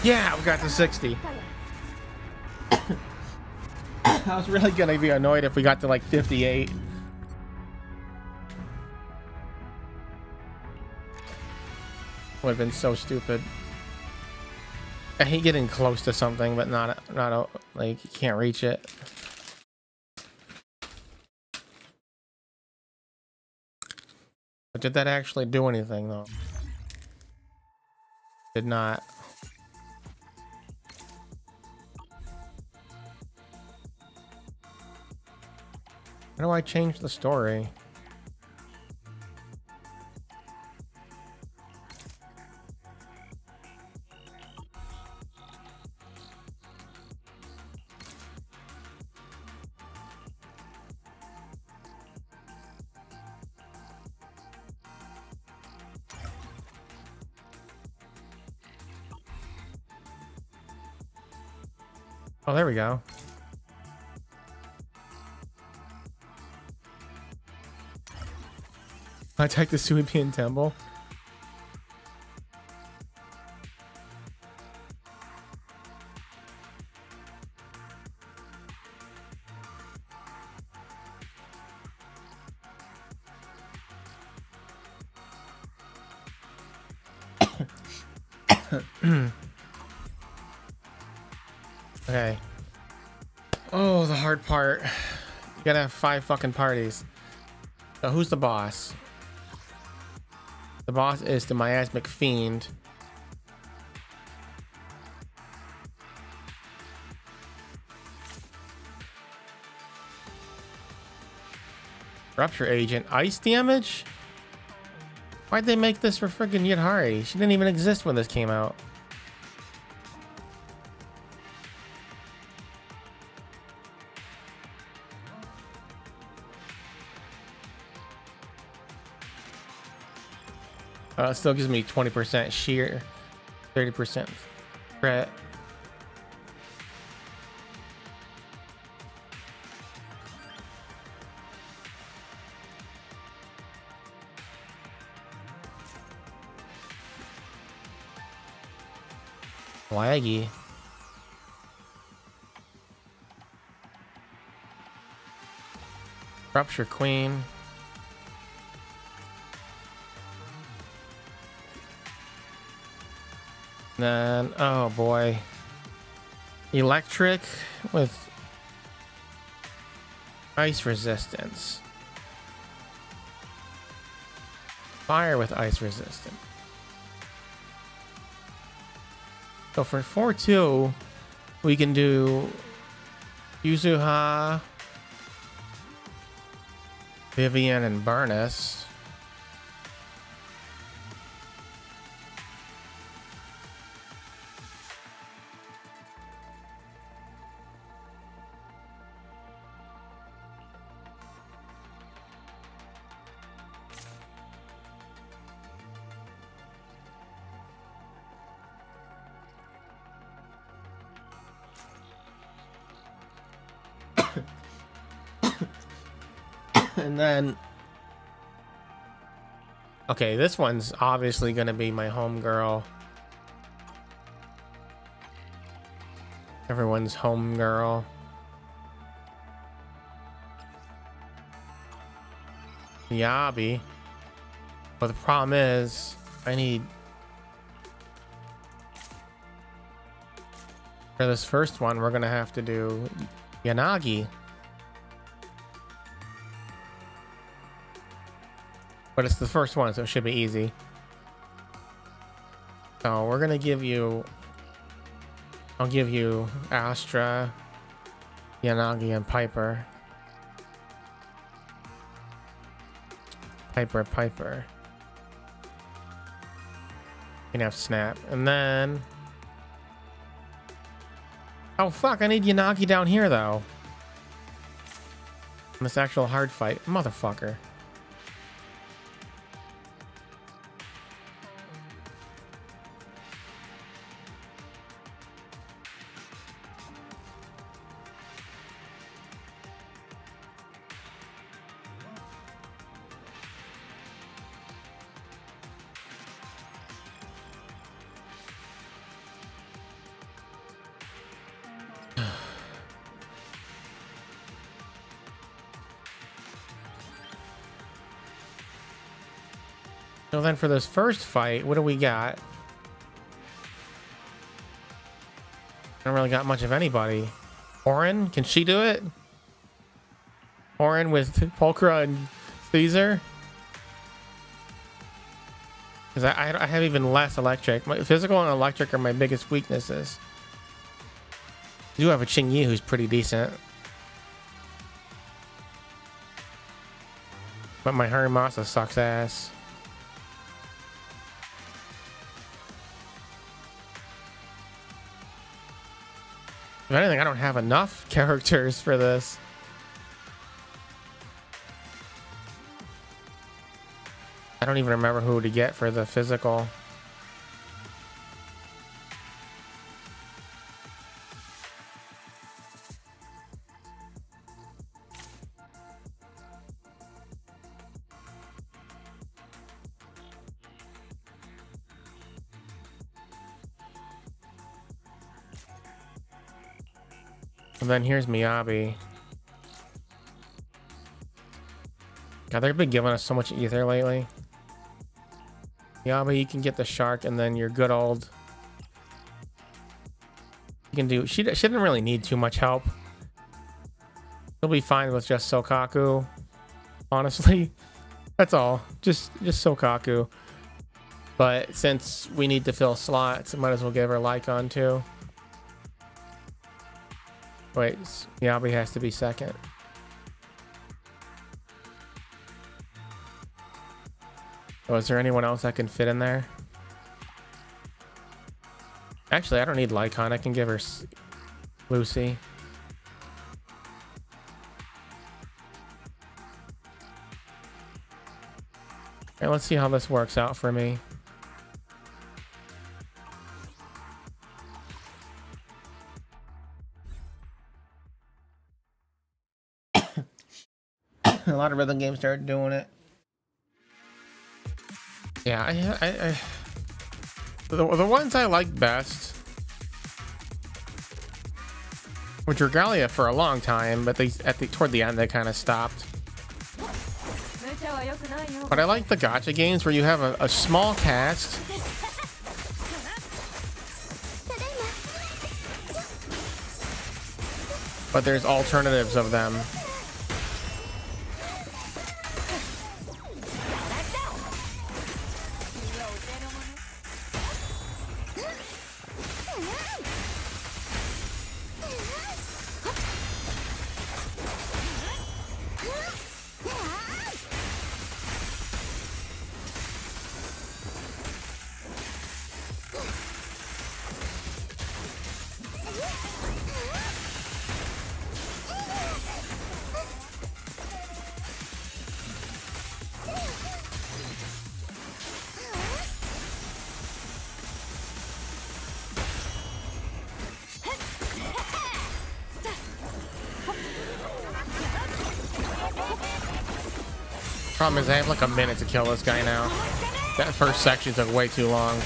Yeah, we got to 60. I was really gonna be annoyed if we got to like 58. Would have been so stupid. I hate getting close to something, but not like you can't reach it. But did that actually do anything though? Did not. How do I change the story? Oh, there we go. Attack the Suipian Temple. Okay. Oh, the hard part. You gotta have 5 fucking parties. So who's the boss? The boss is the miasmic fiend. Rupture agent. Ice damage? Why'd they make this for friggin' Yidhari? She didn't even exist when this came out. It still gives me 20% sheer, 30% threat. Laggy. Rupture Queen. Then, oh boy. Electric with ice resistance. Fire with ice resistance. So for 4-2, we can do Yuzuha, Vivian, and Burnus. And then, okay, this one's obviously gonna be my homegirl. Everyone's homegirl. Yabi. But the problem is, I need, for this first one, we're gonna have to do Yanagi. But it's the first one, so it should be easy. So we're gonna give you, I'll give you Astra, Yanagi, and Piper. Piper. You can have Snap. And then, oh fuck, I need Yanagi down here though. In this actual hard fight. Motherfucker. So then for this first fight, what do we got? I don't really got much of anybody. Orin, can she do it? Orin with Pulchra and Caesar? Because I have even less electric. My physical and electric are my biggest weaknesses. I do have a Qingyi who's pretty decent. But my Harimasa sucks ass. If anything, I don't have enough characters for this. I don't even remember who to get for the physical. And then here's Miyabi. God, they've been giving us so much ether lately. Miyabi, you can get the shark, and then your good old. You can do. She didn't really need too much help. She'll be fine with just Sokaku. Honestly, that's all. Just Sokaku. But since we need to fill slots, I might as well give her Lycon too. Wait, Miyabi has to be second. Oh, is there anyone else I can fit in there? Actually, I don't need Lycon. I can give her Lucy. Okay, let's see how this works out for me. A lot of rhythm games started doing it. Yeah, the ones I like best were Dragalia for a long time, but toward the end they kind of stopped. But I like the gacha games where you have a small cast, but there's alternatives of them. Problem is I have like a minute to kill this guy now. That first section took way too long.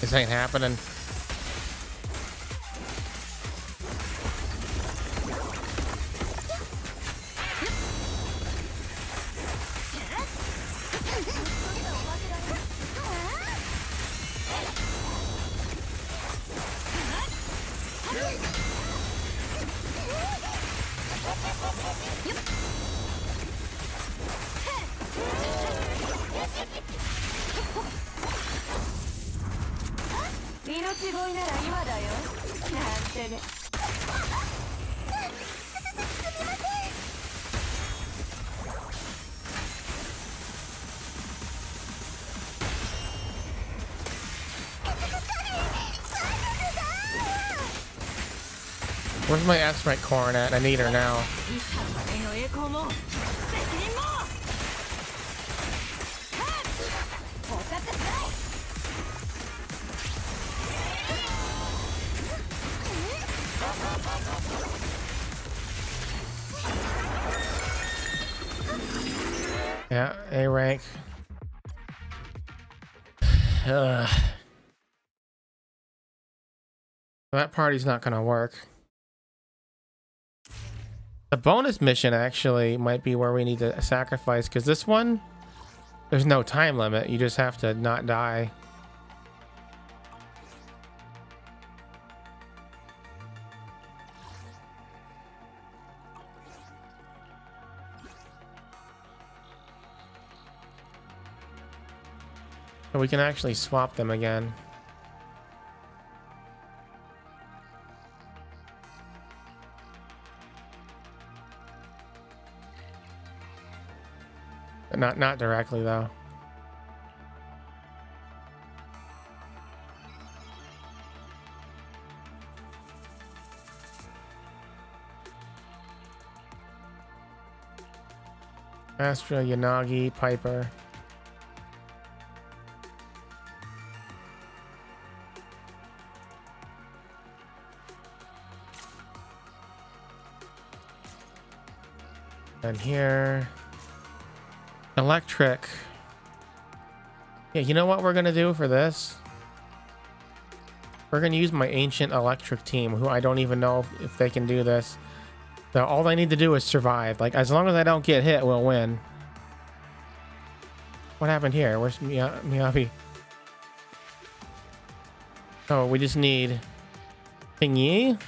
This ain't happening. Where's my S-rank corn at? I need her now. Yeah, A rank. That party's not gonna work. The bonus mission actually might be where we need to sacrifice, because this one, there's no time limit. You just have to not die. So we can actually swap them again. But not directly though. Astra, Yanagi, Piper. And here, electric. Yeah, you know what we're gonna do for this? We're gonna use my ancient electric team, who I don't even know if they can do this. So all they need to do is survive. Like, as long as I don't get hit, we'll win. What happened here? Where's Miyabi? Oh, we just need Thingy.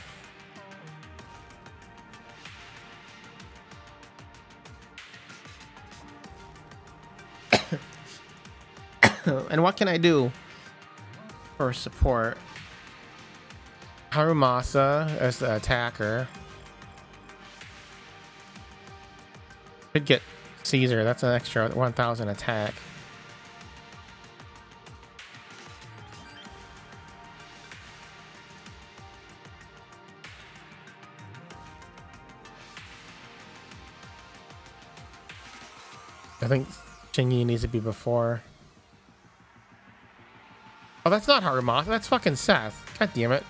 And what can I do for support? Harumasa as the attacker. Could get Caesar. That's an extra 1,000 attack. I think Shingi needs to be before. Oh, that's not Harumasa. That's fucking Seth. God damn it.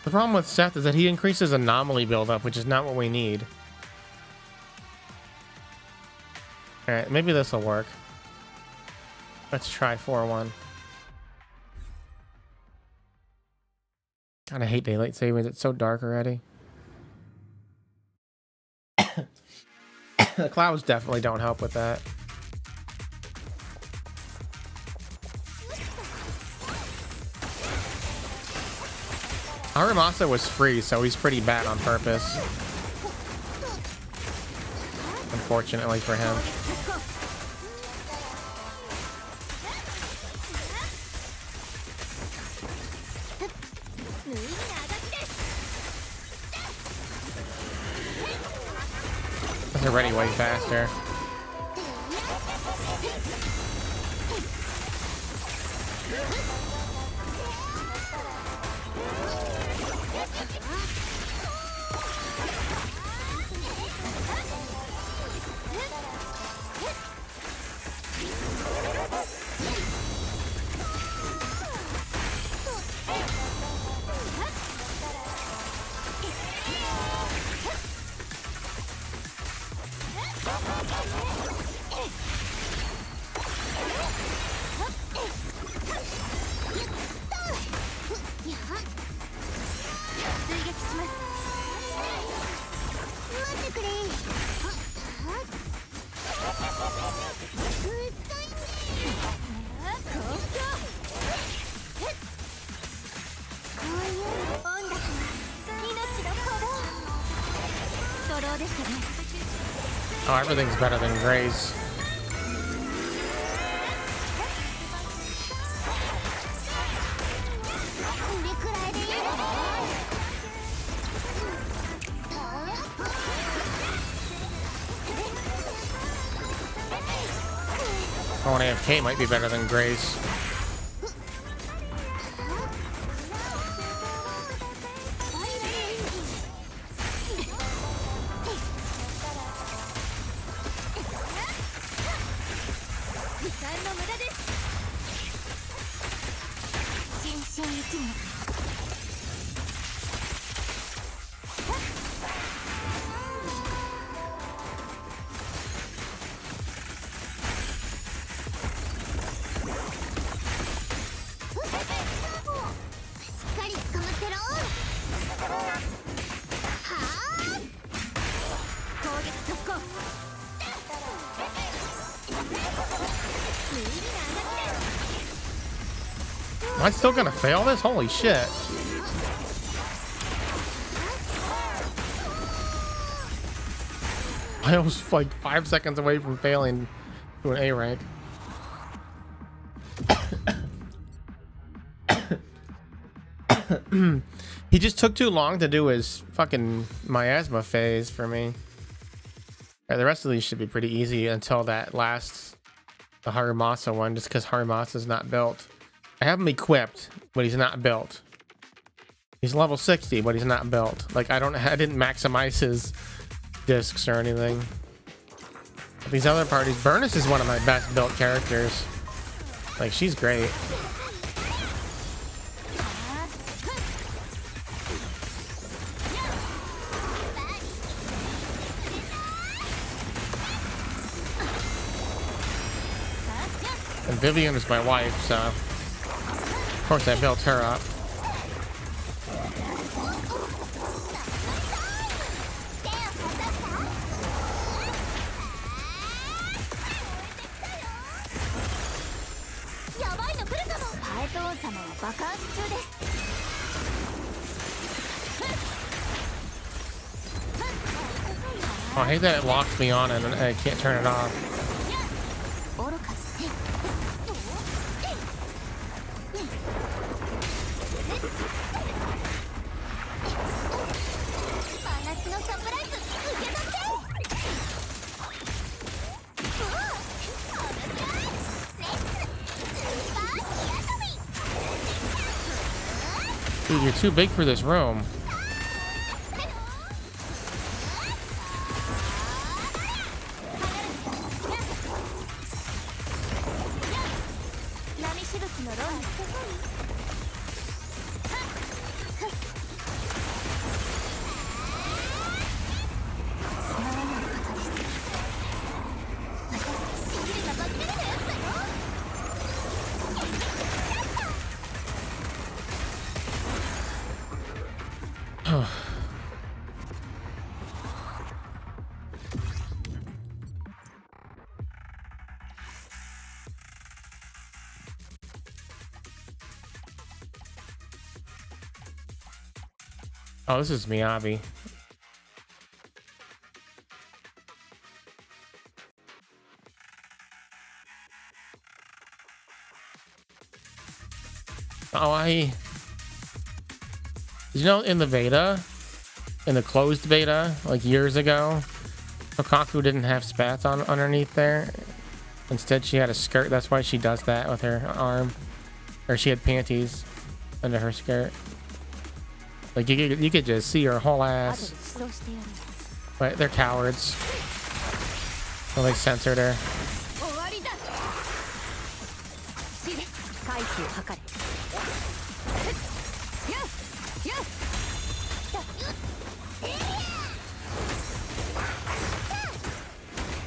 The problem with Seth is that he increases anomaly buildup, which is not what we need. Alright, maybe this will work. Let's try 4-1. God, I hate daylight savings. It's so dark already. The clouds definitely don't help with that. Haramasa was free, so he's pretty bad on purpose. Unfortunately for him. That's already way faster. Oh, everything's better than Grace. Oh, and AFK might be better than Grace. Am I still gonna fail this? Holy shit. I was like 5 seconds away from failing to an A rank. He just took too long to do his fucking miasma phase for me. Yeah, the rest of these should be pretty easy until that last, the Harumasa one, just because Harumasa's not built. I have him equipped, but he's not built. He's level 60, but he's not built. Like, I didn't maximize his discs or anything. But these other parties, Burnus is one of my best built characters. Like, she's great. And Vivian is my wife, so of course I built her up. Oh, I hate that it locks me on and I can't turn it off. Dude, you're too big for this room. Oh, this is Miyabi. Oh, you know, in the beta, in the closed beta, like years ago, Kougeru didn't have spats on underneath there. Instead, she had a skirt. That's why she does that with her arm. Or she had panties under her skirt. Like, you could just see her whole ass. But they're cowards. So they censored her.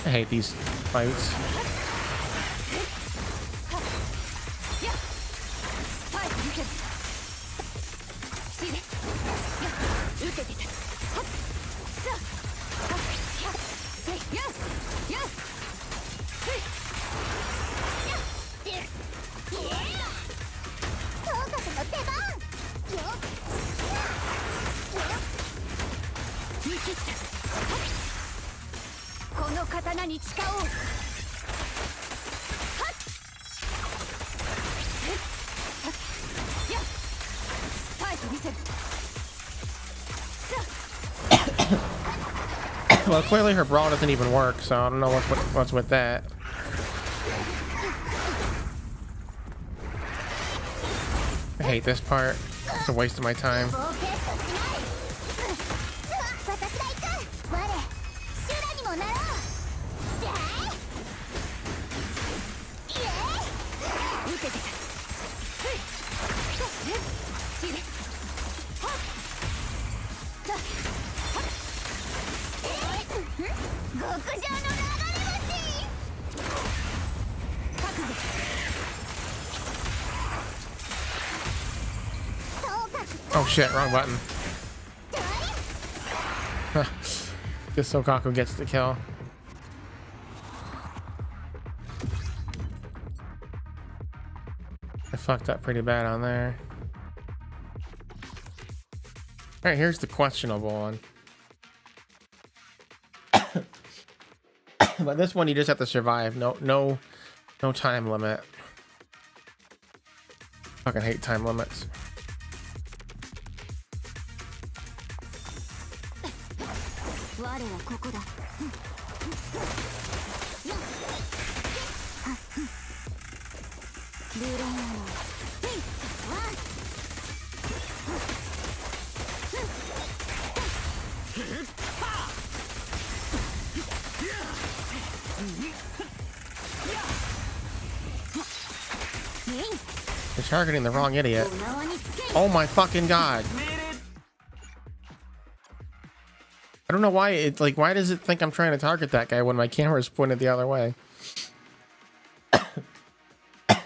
I hate these fights. Well, clearly her brawl doesn't even work, so I don't know what's with that. I hate this part. It's a waste of my time. Oh shit, wrong button. Guess Kougeru gets the kill. I fucked up pretty bad on there. Alright, here's the questionable one. But this one you just have to survive. No time limit. Fucking hate time limits. You're targeting the wrong idiot. Oh my fucking god. I don't know why it's like, why does it think I'm trying to target that guy when my camera is pointed the other way?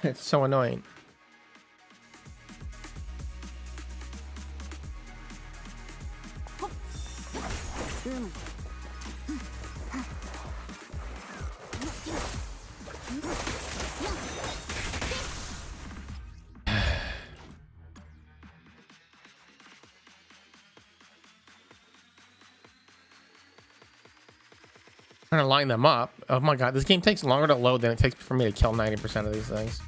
It's so annoying. Trying to line them up. Oh my god, this game takes longer to load than it takes for me to kill 90% of these things.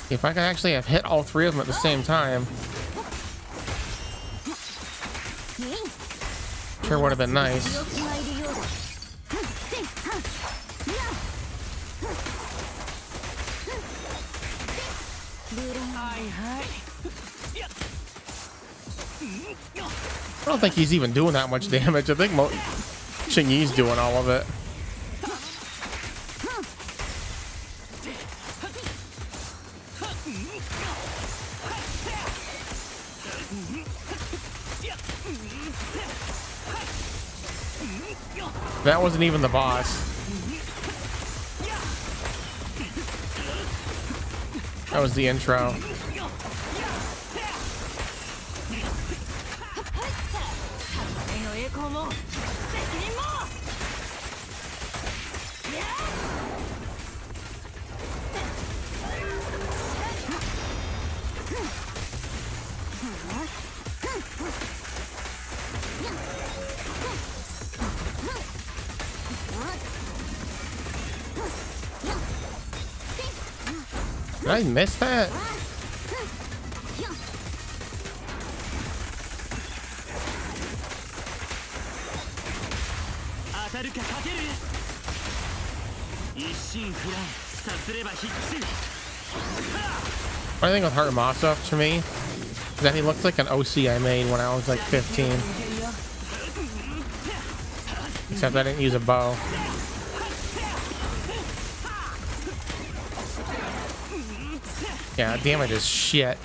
If I could actually have hit all three of them at the same time, sure would have been nice. I don't think he's even doing that much damage. I think Xingyi's doing all of it. That wasn't even the boss. That was the intro. Did I miss that? One thing with Heart for me is that he looks like an OC I made when I was like 15. Except I didn't use a bow. Yeah, damage is shit.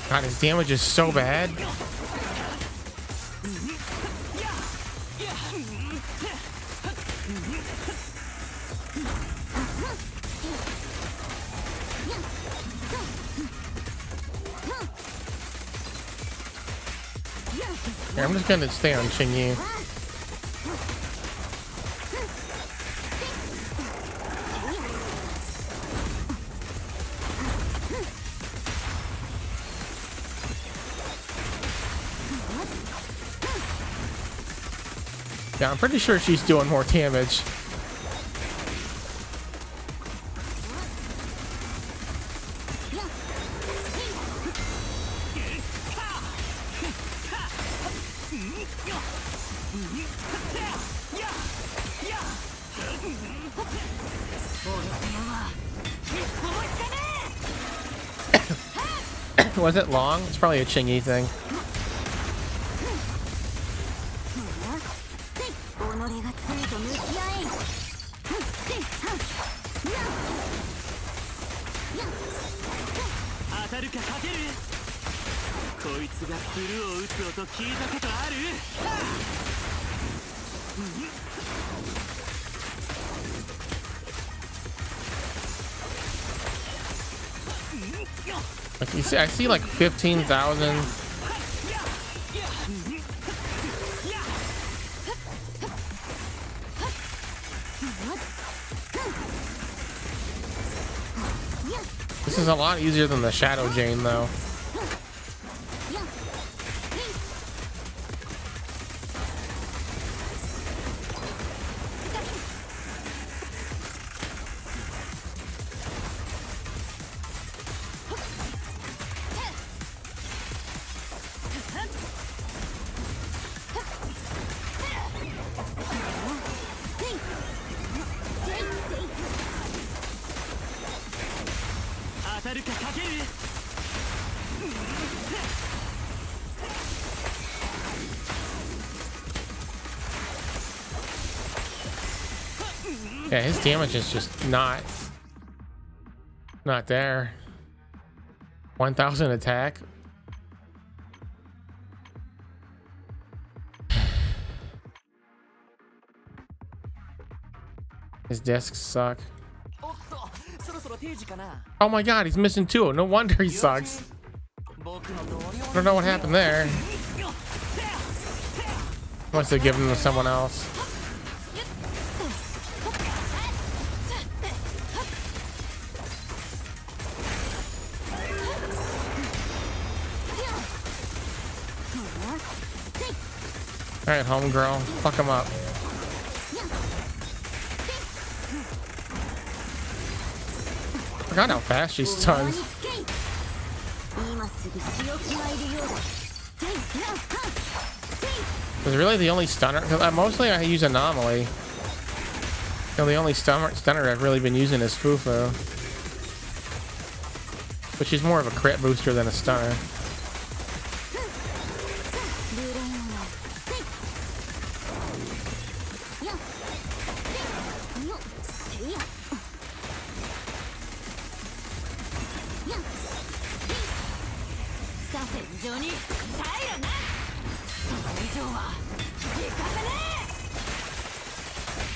God, his damage is so bad. Here, I'm just gonna stay on Xingyi. Yeah, I'm pretty sure she's doing more damage. Was it long? It's probably a Xingyi thing. Like you see, I see like 15,000. This is a lot easier than the Shadow Jane, though. Yeah, his damage is just not there. 1,000 attack. His discs suck. Oh my god, he's missing two. No wonder he sucks. I don't know what happened there. Must have given him to someone else. Alright, homegirl. Fuck him up. I forgot how fast she stuns. Is really the only stunner? Because mostly I use Anomaly. You know, the only stunner I've really been using is Fufu. But she's more of a crit booster than a stunner.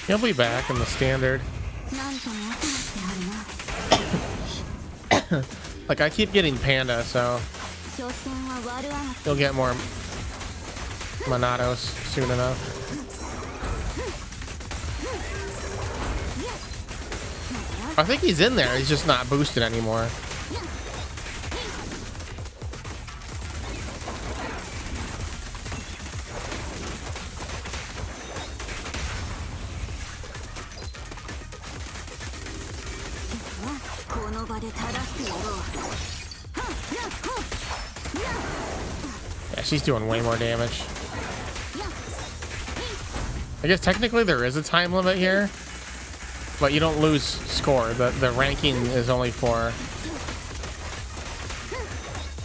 He'll be back in the standard. Like, I keep getting Panda, so he'll get more Monados soon enough. I think he's in there, he's just not boosted anymore. Yeah, she's doing way more damage. I guess technically there is a time limit here, but you don't lose score. The ranking is only for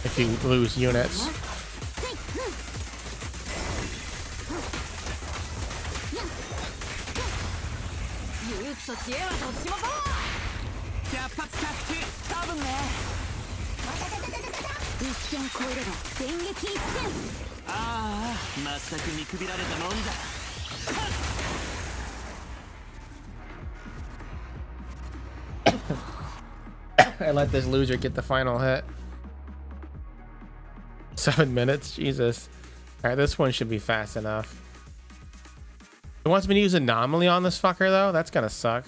if you lose units. I let this loser get the final hit. 7 minutes, Jesus. All right, this one should be fast enough. It wants me to use Anomaly on this fucker though. That's gonna suck.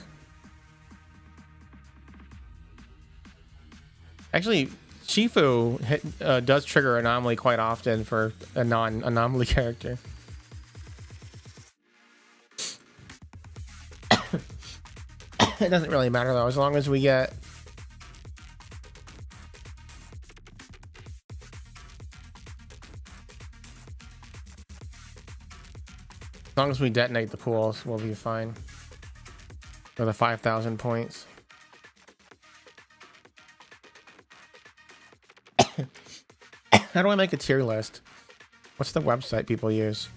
Actually, Shifu does trigger Anomaly quite often for a non-Anomaly character. It doesn't really matter though, as long as we get detonate the pools, we'll be fine. For the 5,000 points. How do I make a tier list? What's the website people use?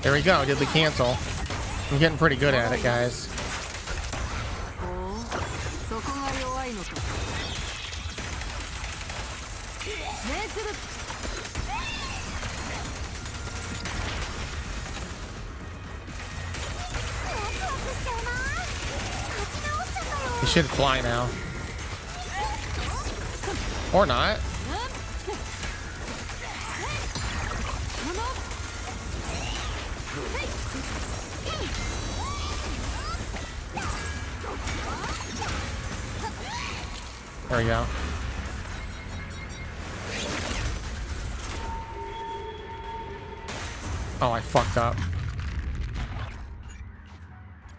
There we go, did the cancel. I'm getting pretty good at it, guys. He should fly now. Or not. There we go. Oh, I fucked up.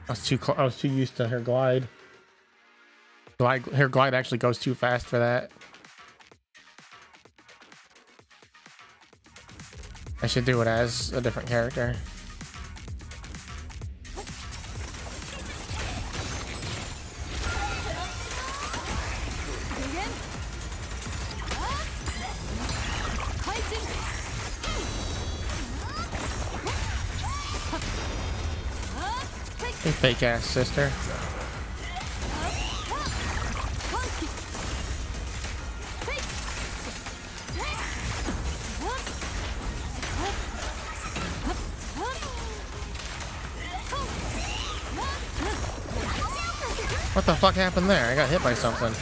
I was too used to her glide. Her glide actually goes too fast for that. I should do it as a different character. You fake ass sister. What the fuck happened there? I got hit by something.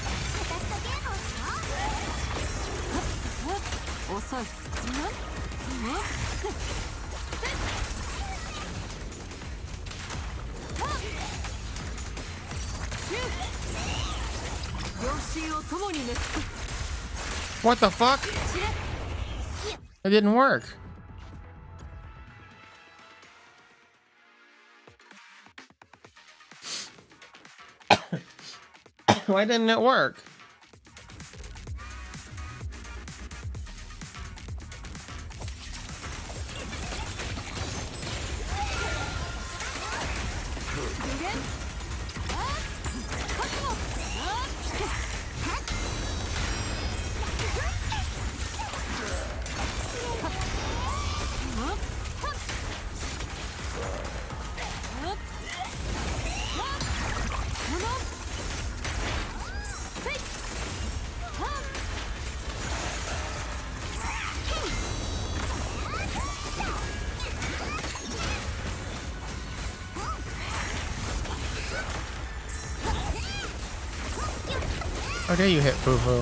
What the fuck? It didn't work. Why didn't it work? How dare you hit Fufu?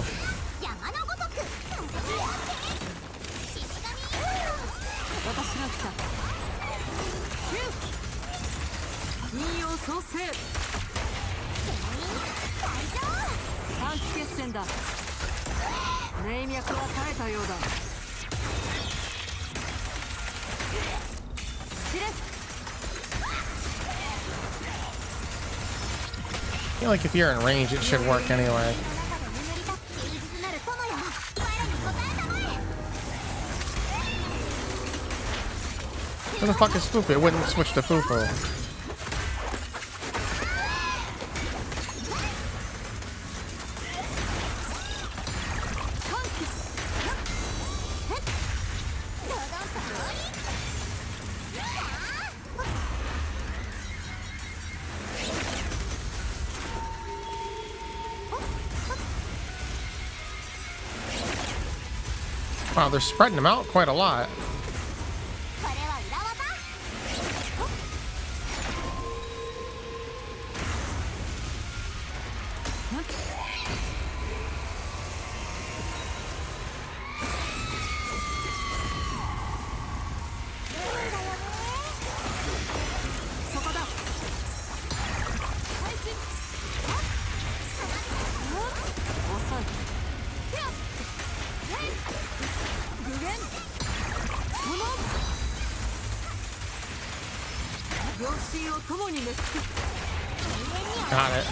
I feel like if you're in range, it should work anyway. Where the fuck is Fufu? It wouldn't switch to Fufu. Wow, they're spreading them out quite a lot. Got it.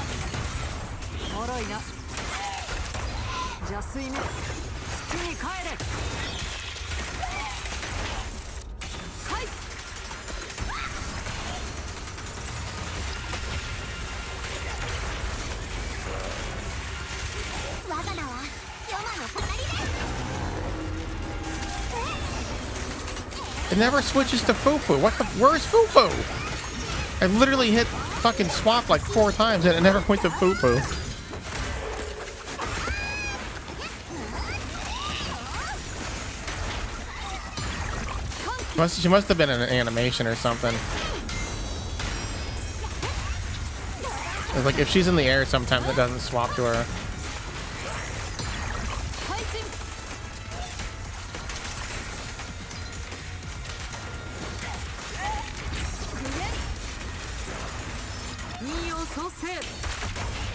It never switches to Fufu. What the? Where's Fufu? I literally hit fucking swap like 4 times and it never went to Fufu. She must have been in an animation or something. It's like if she's in the air, sometimes it doesn't swap to her.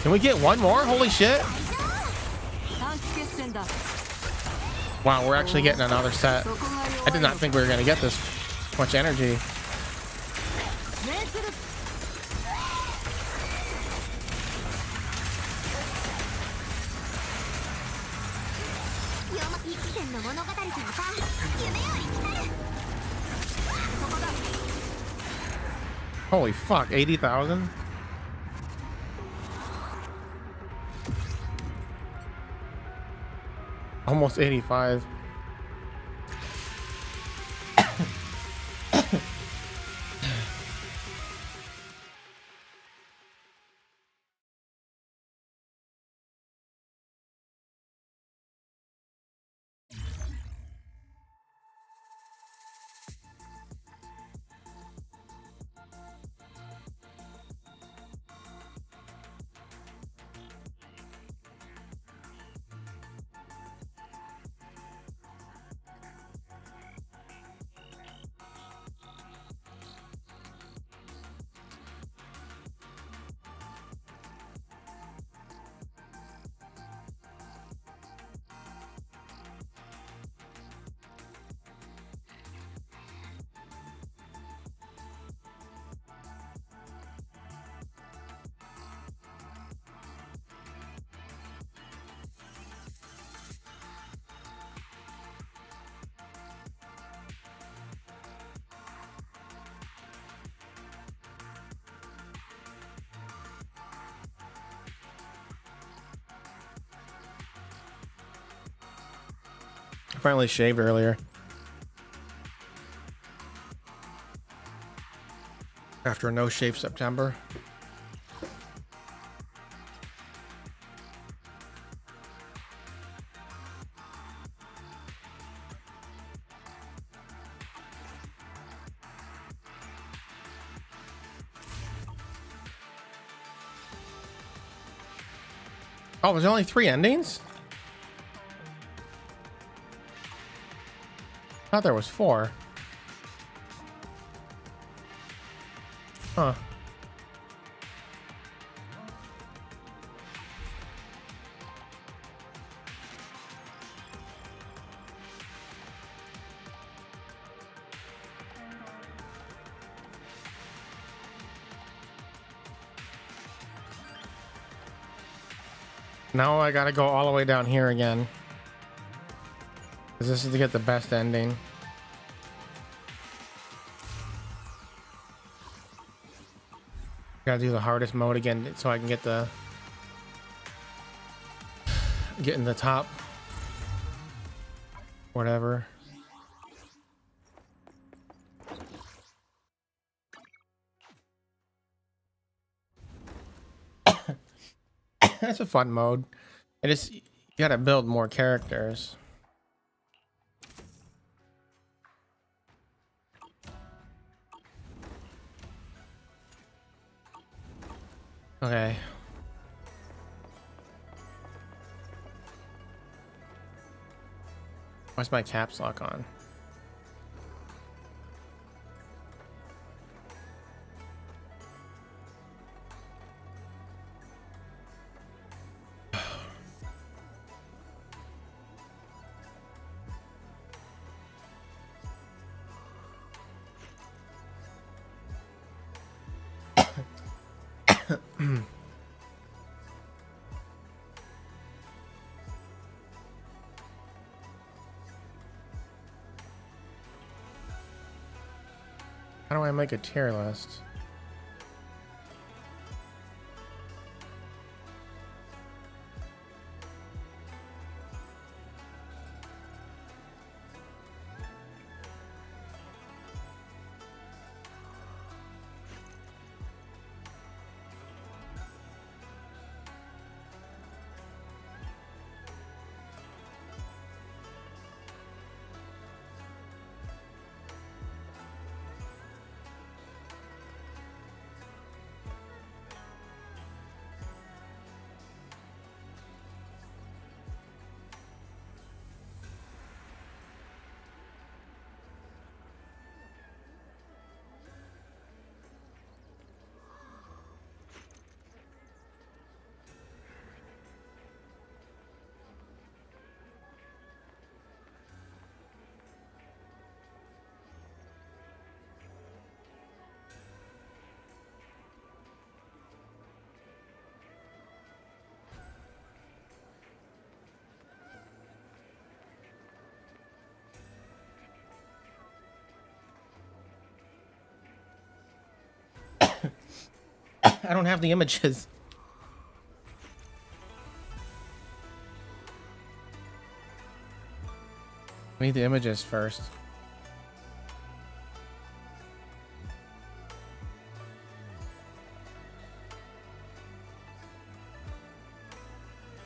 Can we get one more? Holy shit. Wow, we're actually getting another set. I did not think we were going to get this much energy. Holy fuck, 80,000? Almost 85. I finally shaved earlier. After a no shave September. Oh, there's only 3 endings? I thought there was 4. Huh. Now I gotta go all the way down here again. Because this is to get the best ending. Gotta do the hardest mode again so I can get in the top. Whatever. That's a fun mode. You gotta build more characters. Okay. Why's my caps lock on? How do I make a tier list? I don't have the images. I need the images first.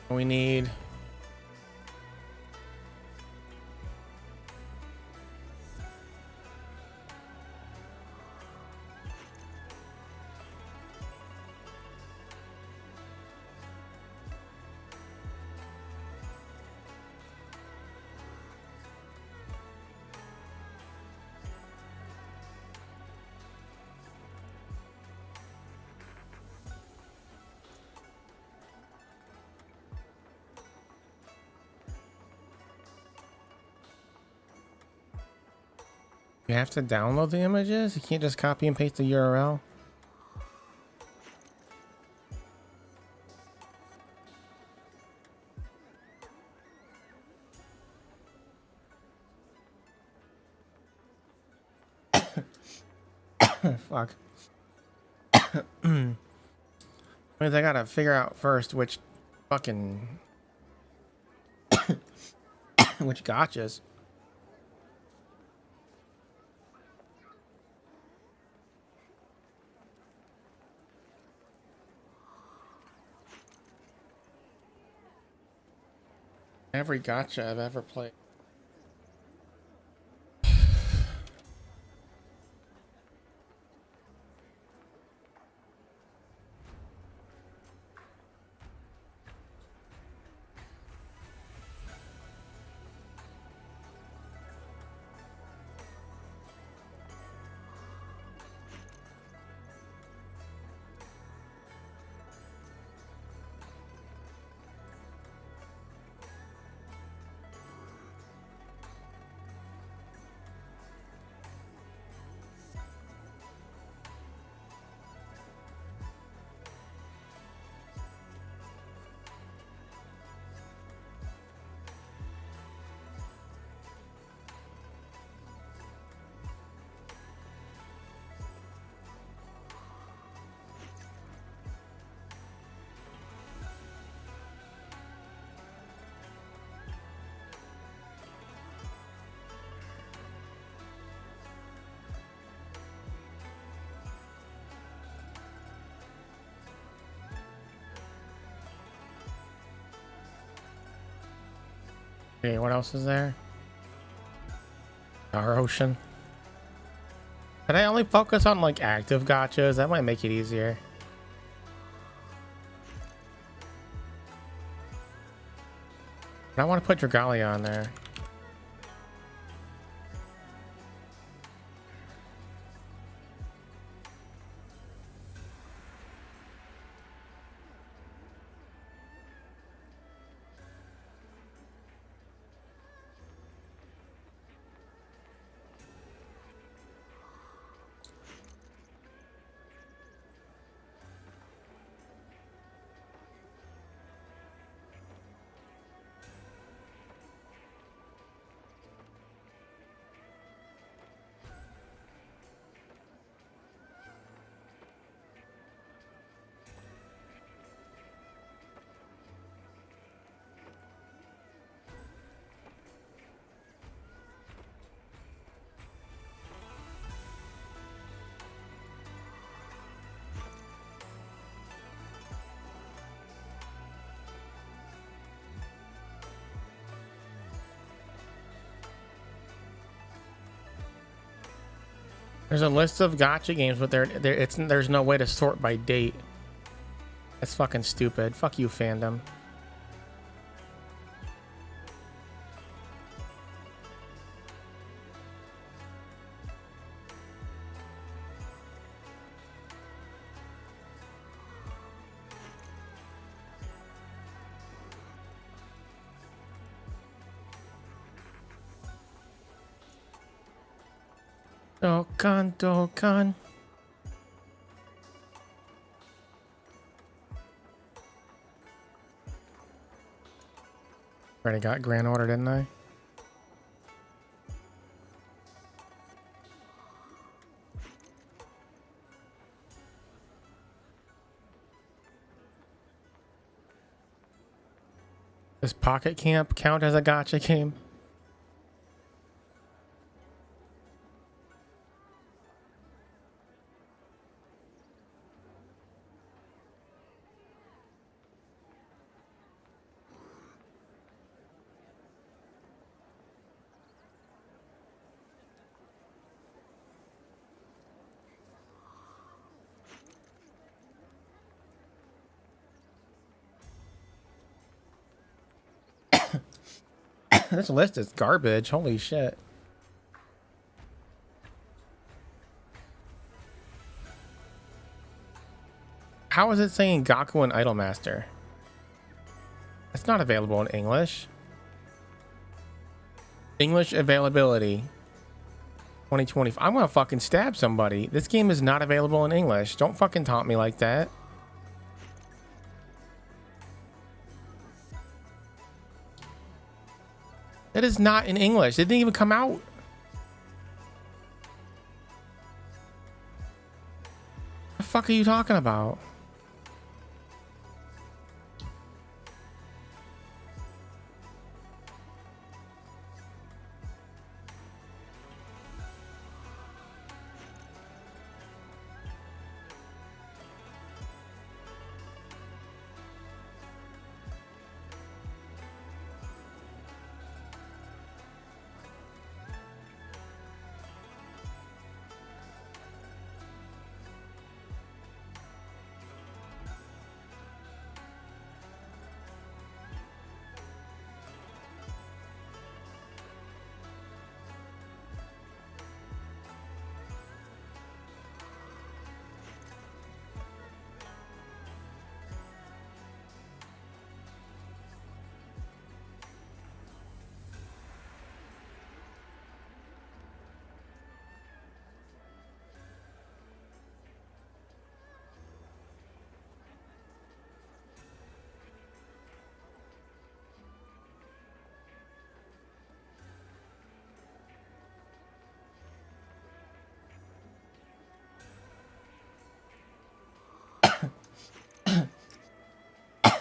We need You have to download the images? You can't just copy and paste the URL? Fuck. Means I gotta figure out first which fucking Which gotchas? Every gotcha I've ever played. Okay, what else is there? Our ocean. Can I only focus on like active gotchas? That might make it easier. I want to put Dragalia on there. There's a list of gotcha games, but there's no way to sort by date. That's fucking stupid. Fuck you, fandom. Dokkan, Dokkan. Already got Grand Order, didn't I? Does Pocket Camp count as a gotcha game? This list is garbage. Holy shit. How is it saying Gaku and Idolmaster? It's not available in English. English availability 2020. I'm gonna fucking stab somebody. This game is not available in English. Don't fucking taunt me like that. That is not in English. It didn't even come out. The fuck are you talking about?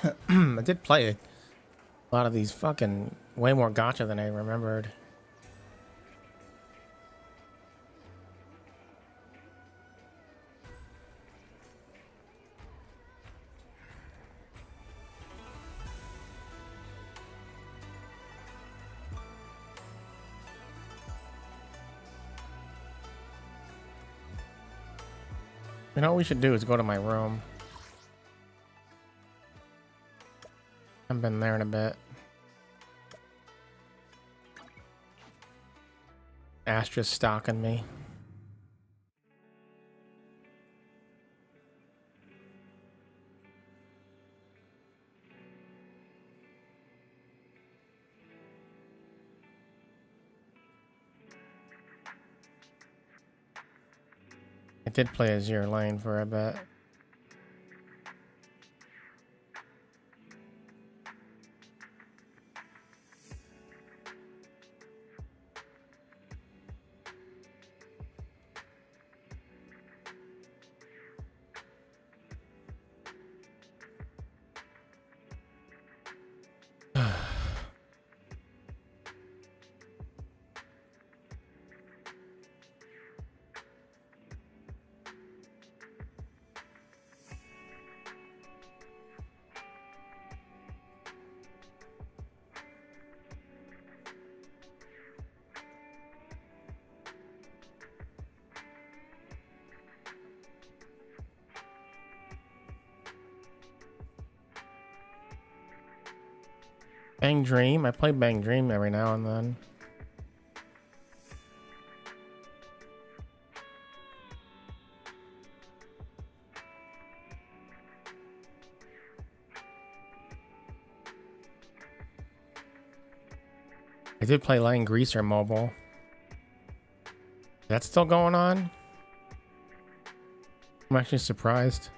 I did play a lot of these fucking way more gacha than I remembered. You know what we should do is go to my room. I haven't been there in a bit. Astra's stalking me. I did play Azure Lane for a bit. Bang Dream? I play Bang Dream every now and then. I did play Lane Greaser mobile. That's still going on? I'm actually surprised.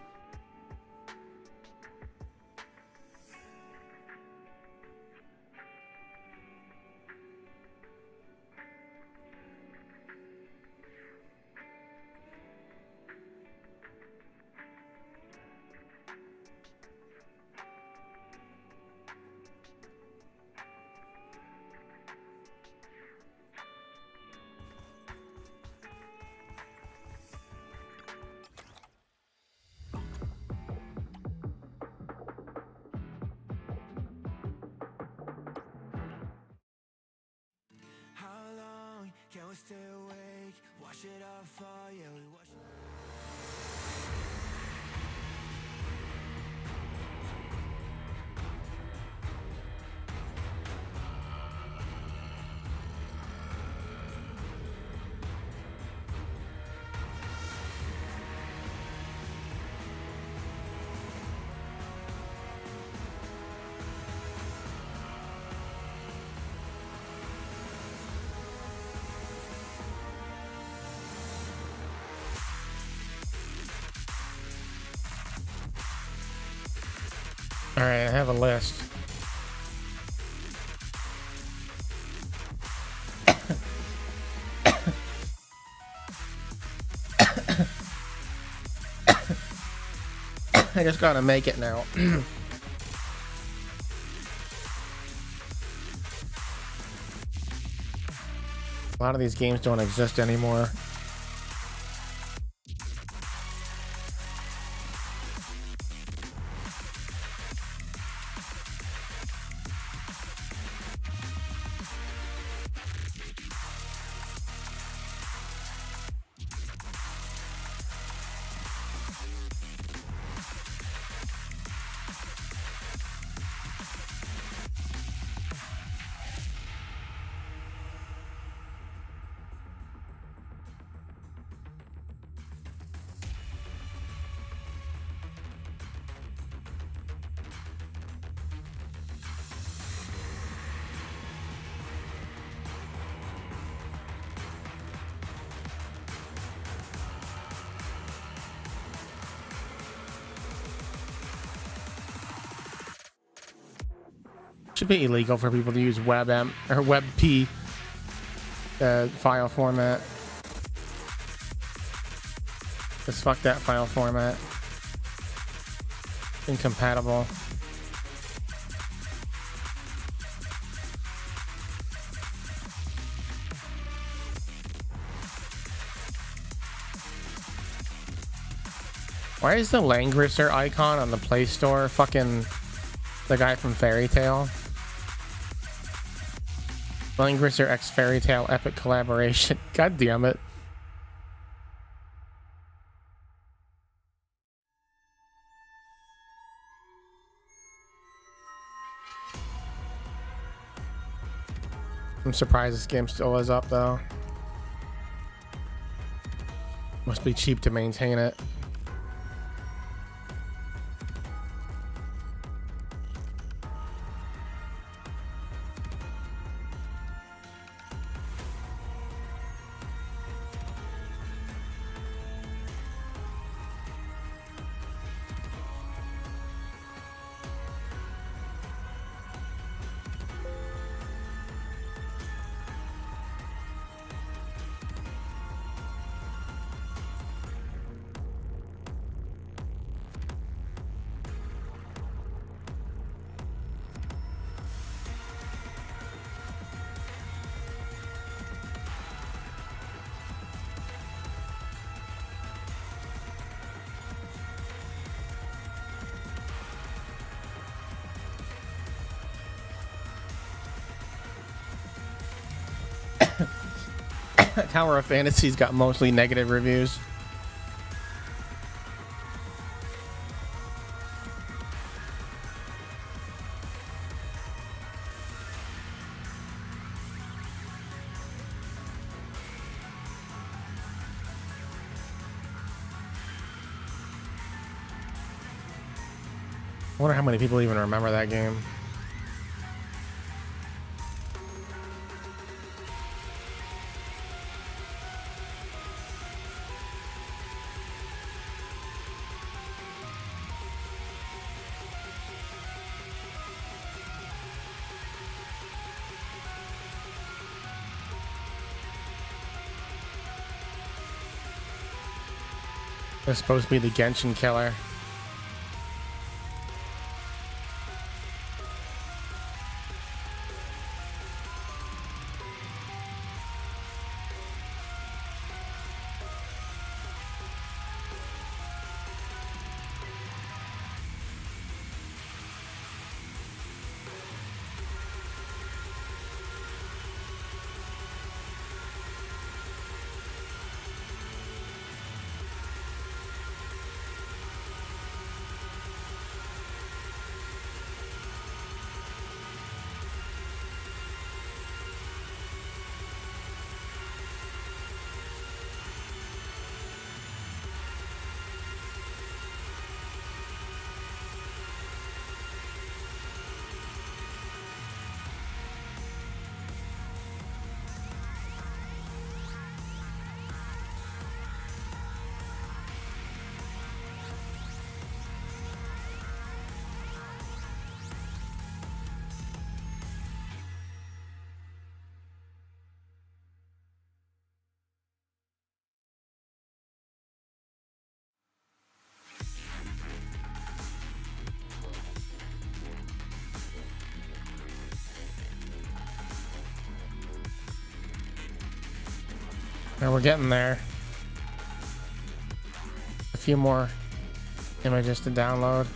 Stay awake, wash it off, oh yeah, we wash it. All right, I have a list. I just gotta make it now. A lot of these games don't exist anymore. Should be illegal for people to use WebM or WebP file format. Just fuck that file format. Incompatible. Why is the Langrisser icon on the Play Store fucking the guy from Fairy Tail? Langrisser X Fairy Tail epic collaboration. God damn it. I'm surprised this game still is up though. Must be cheap to maintain it. Tower of Fantasy's got mostly negative reviews. I wonder how many people even remember that game. It's supposed to be the Genshin killer. Now we're getting there. A few more images to download.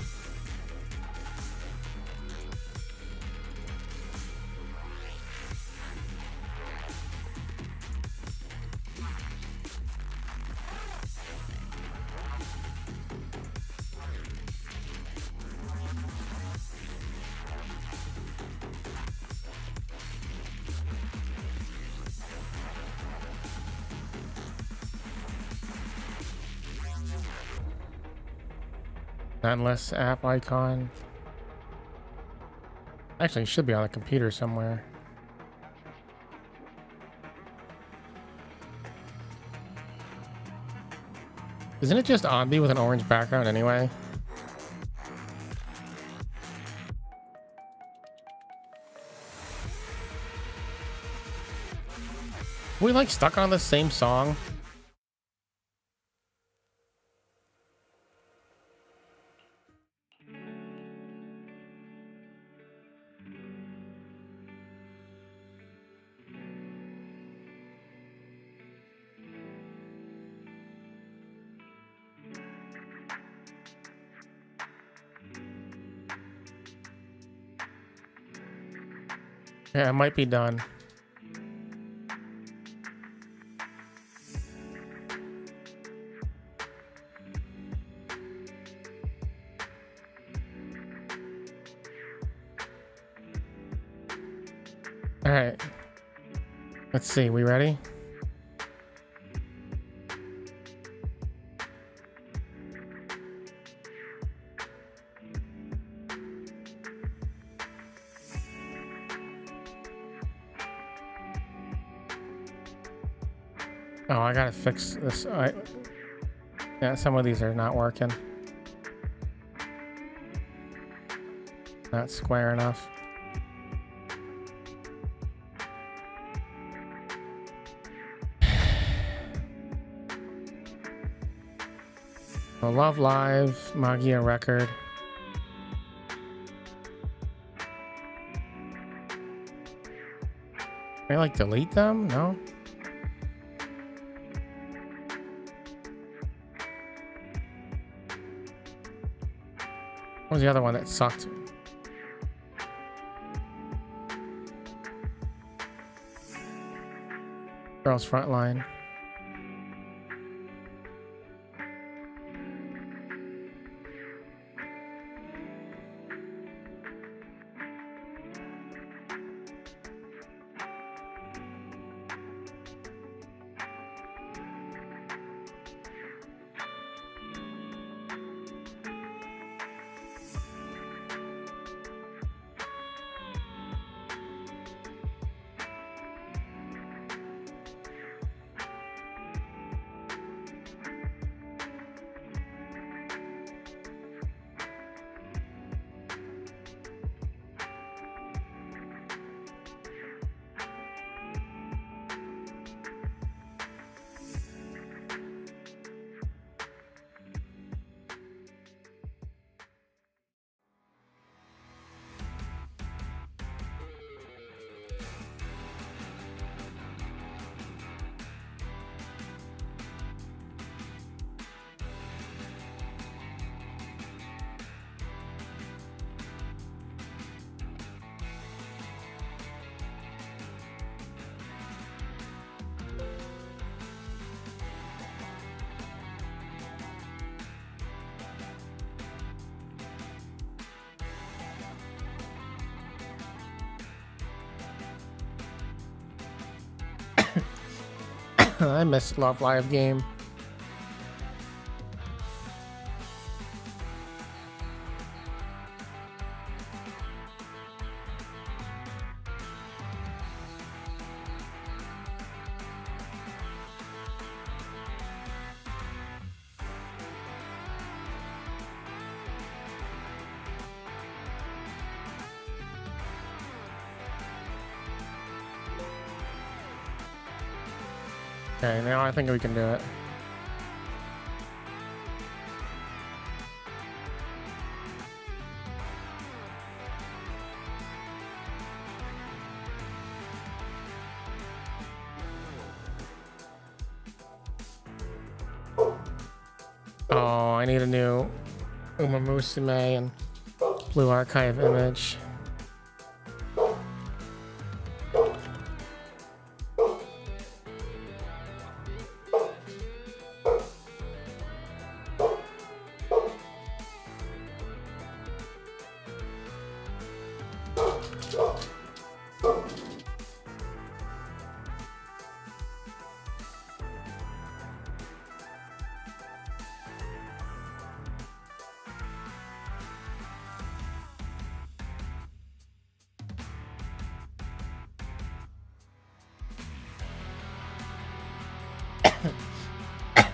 Endless app icon. Actually, it should be on the computer somewhere. Isn't it just Ombi with an orange background anyway? We like stuck on the same song. Yeah, it might be done. All right. Let's see. We ready? Oh, I gotta fix this. Yeah, some of these are not working. Not square enough. So Love Live, Magia Record. Can I like delete them? No? What was the other one that sucked? Girls Frontline. I missed Love Live game. Okay, now I think we can do it. Oh, I need a new Uma Musume and Blue Archive image.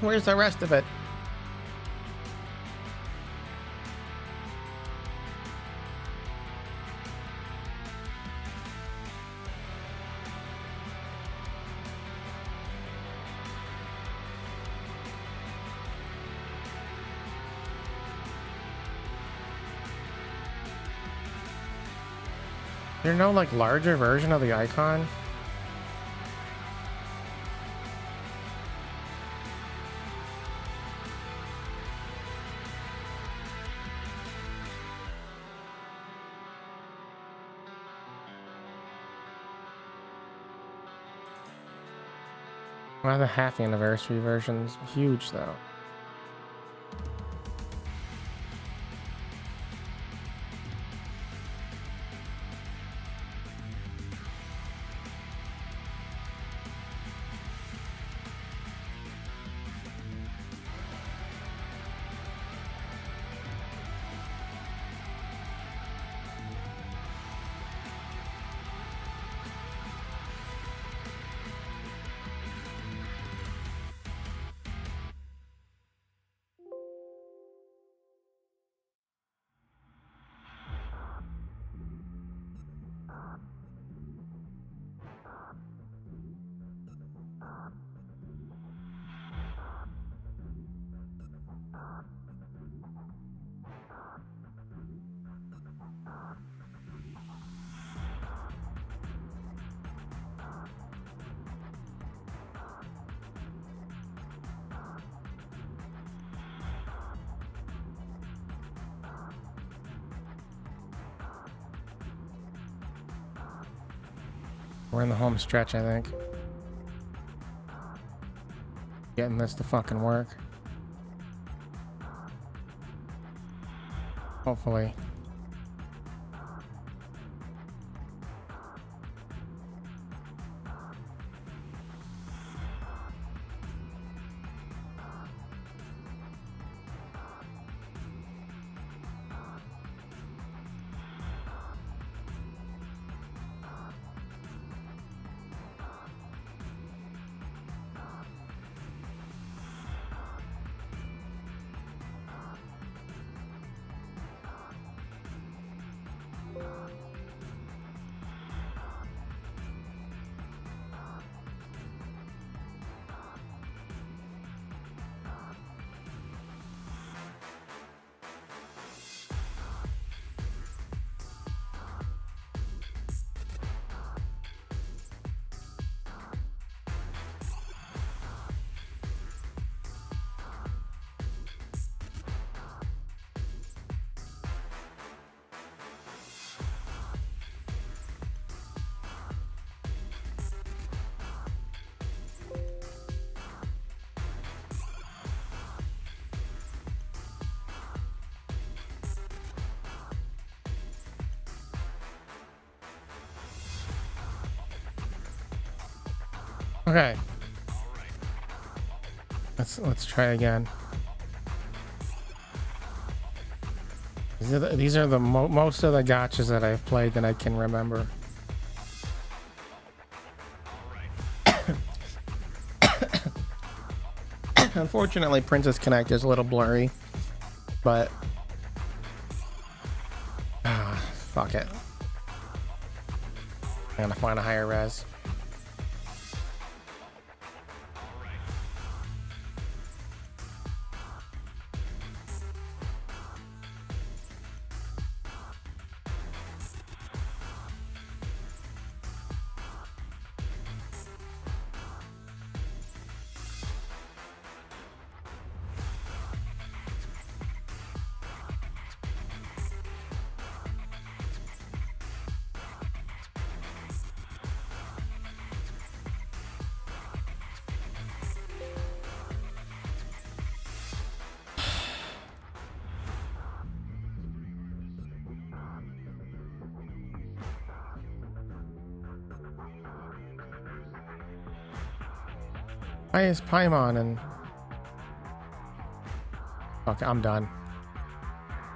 Where's the rest of it? There's no like larger version of the icon? One of the half anniversary versions, huge though. We're in the home stretch, I think. Getting this to fucking work. Hopefully. Okay. Let's try again. These are the most of the gachas that I've played that I can remember. Unfortunately, Princess Connect is a little blurry, but fuck it. I'm gonna find a higher res. Why is Paimon and... Okay, I'm done.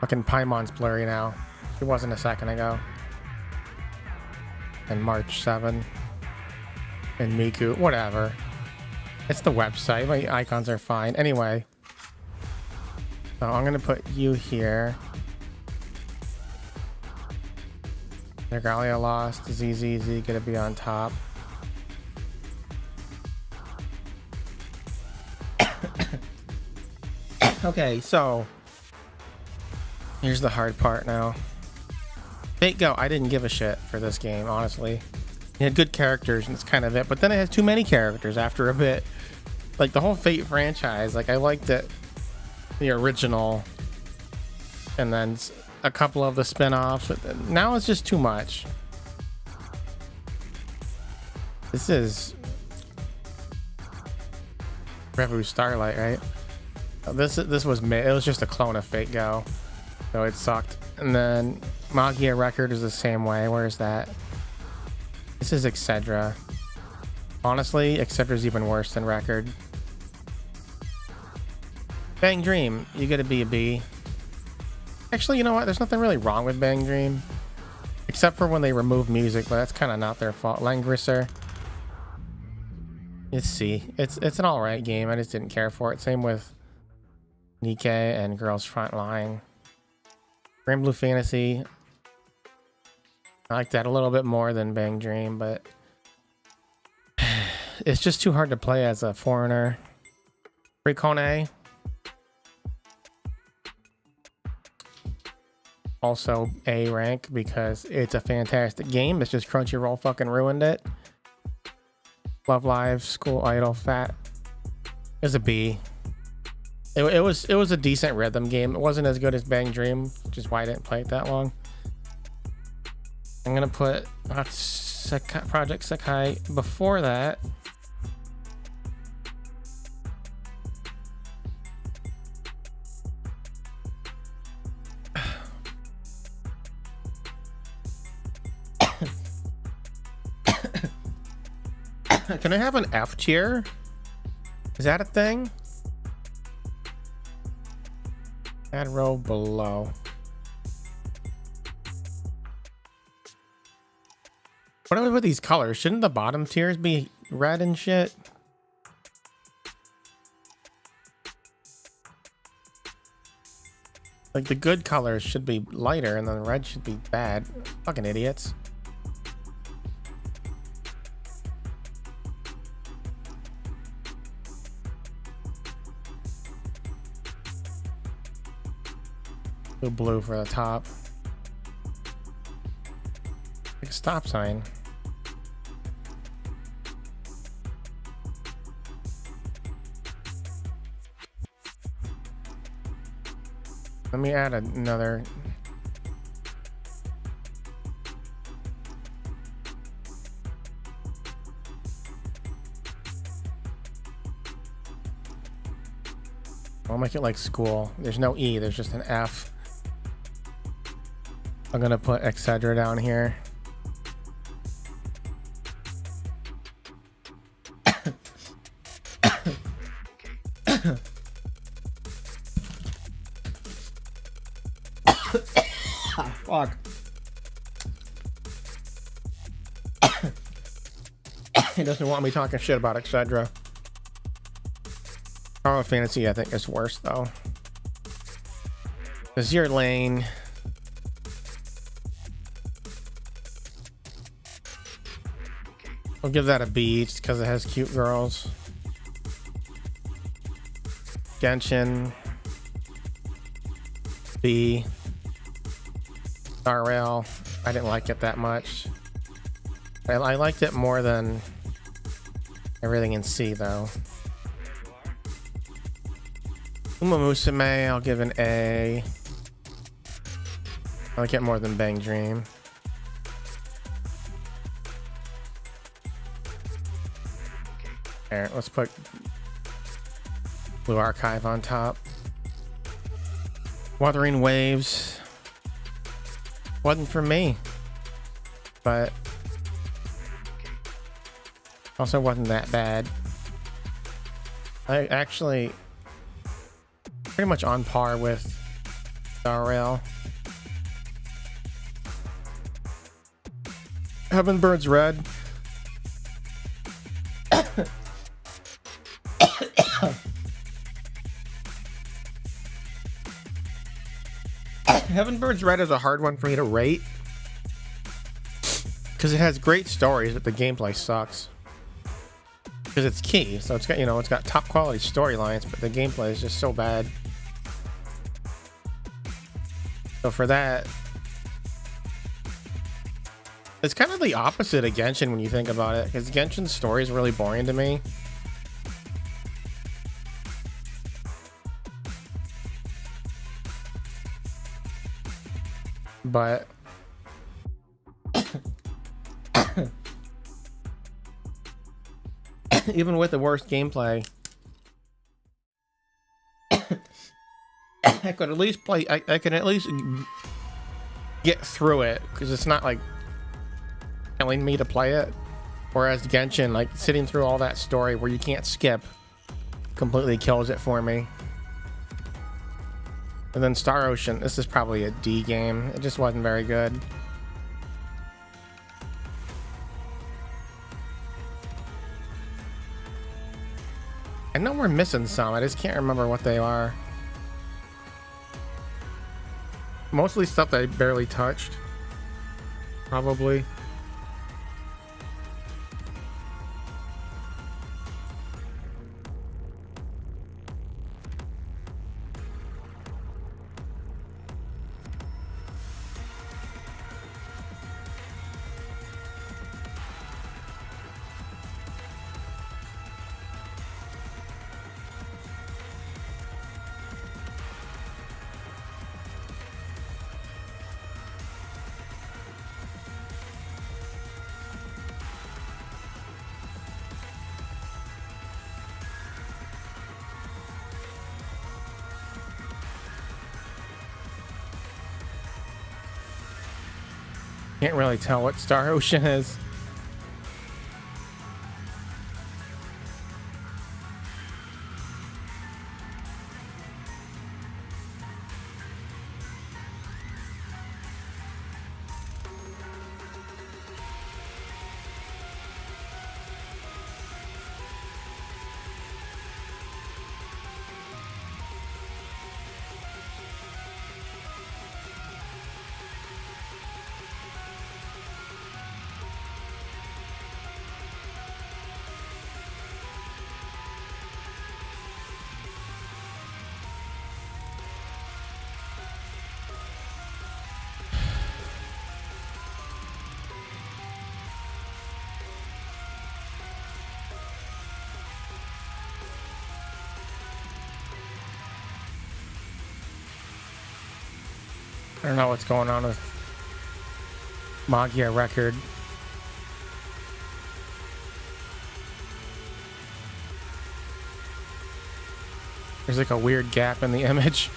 Fucking Paimon's blurry now. It wasn't a second ago. And March 7. And Miku, whatever. It's the website. My icons are fine. Anyway. So I'm gonna put you here. Negalia lost. ZZZ gonna be on top. Okay, so here's the hard part now. Fate Go, I didn't give a shit for this game, honestly. It had good characters and it's kind of it, but then it has too many characters after a bit. Like the whole Fate franchise, like I liked it, the original, and then a couple of the spin-offs. Now it's just too much. Revu Starlight, right? This was it was just a clone of Fate Go, so it sucked. And then Magia Record is the same way. Where is that? This is Excedra. Honestly, Excedra even worse than Record. Bang Dream, you gotta be a B. Actually, you know what? There's nothing really wrong with Bang Dream, except for when they remove music, but that's kind of not their fault. Langrisser. It's C. It's an alright game. I just didn't care for it. Same with Nikkei and Girls Frontline. Grand Blue Fantasy. I like that a little bit more than Bang Dream, but it's just too hard to play as a foreigner. Recone. Also A rank because it's a fantastic game. It's just Crunchyroll fucking ruined it. Love Live, School Idol, Fat is a B. It was a decent rhythm game. It wasn't as good as Bang Dream, which is why I didn't play it that long. I'm gonna put Project Sakai before that. Can I have an F tier? Is that a thing? Add row below. What are with these colors? Shouldn't the bottom tiers be red and shit? Like the good colors should be lighter and then the red should be bad. Fucking idiots. Blue for the top. Like a stop sign. Let me add another. I'll make it like school. There's no E, there's just an F. I'm gonna put Excedra down here. Fuck. He doesn't want me talking shit about Excedra. Final Fantasy, I think, is worse though. Azure Lane. I'll give that a B just because it has cute girls. Genshin. B. Star Rail. I didn't like it that much. I liked it more than everything in C though. Uma Musume, I'll give an A. I like it more than Bang Dream. Alright, let's put Blue Archive on top. Wuthering Waves wasn't for me, but also wasn't that bad. I actually pretty much on par with Star Rail. Heaven Birds Red. Heaven Birds Red is a hard one for me to rate because it has great stories, but the gameplay sucks. Because it's key, so it's got, you know, it's got top quality storylines, but the gameplay is just so bad. So for that, it's kind of the opposite of Genshin when you think about it, because Genshin's story is really boring to me. But even with the worst gameplay, I could at least play. I can at least get through it because it's not like telling me to play it. Whereas Genshin, like sitting through all that story where you can't skip, completely kills it for me. And then Star Ocean, this is probably a D game. It just wasn't very good. I know we're missing some, I just can't remember what they are. Mostly stuff that I barely touched. Probably. Can't really tell what Star Ocean is. I don't know what's going on with Magia Record. There's like a weird gap in the image.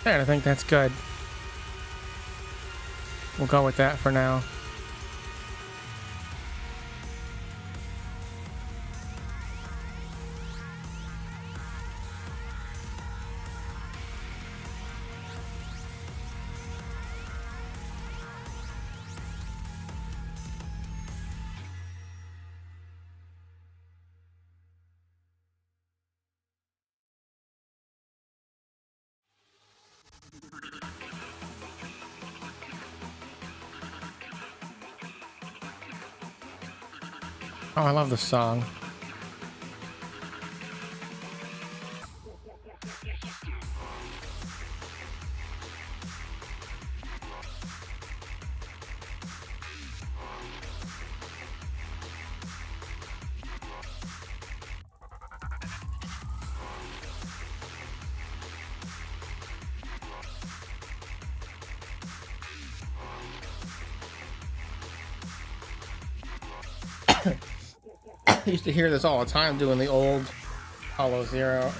Yeah, I think that's good. We'll go with that for now. Oh, I love this song. I used to hear this all the time doing the old Hollow Zero.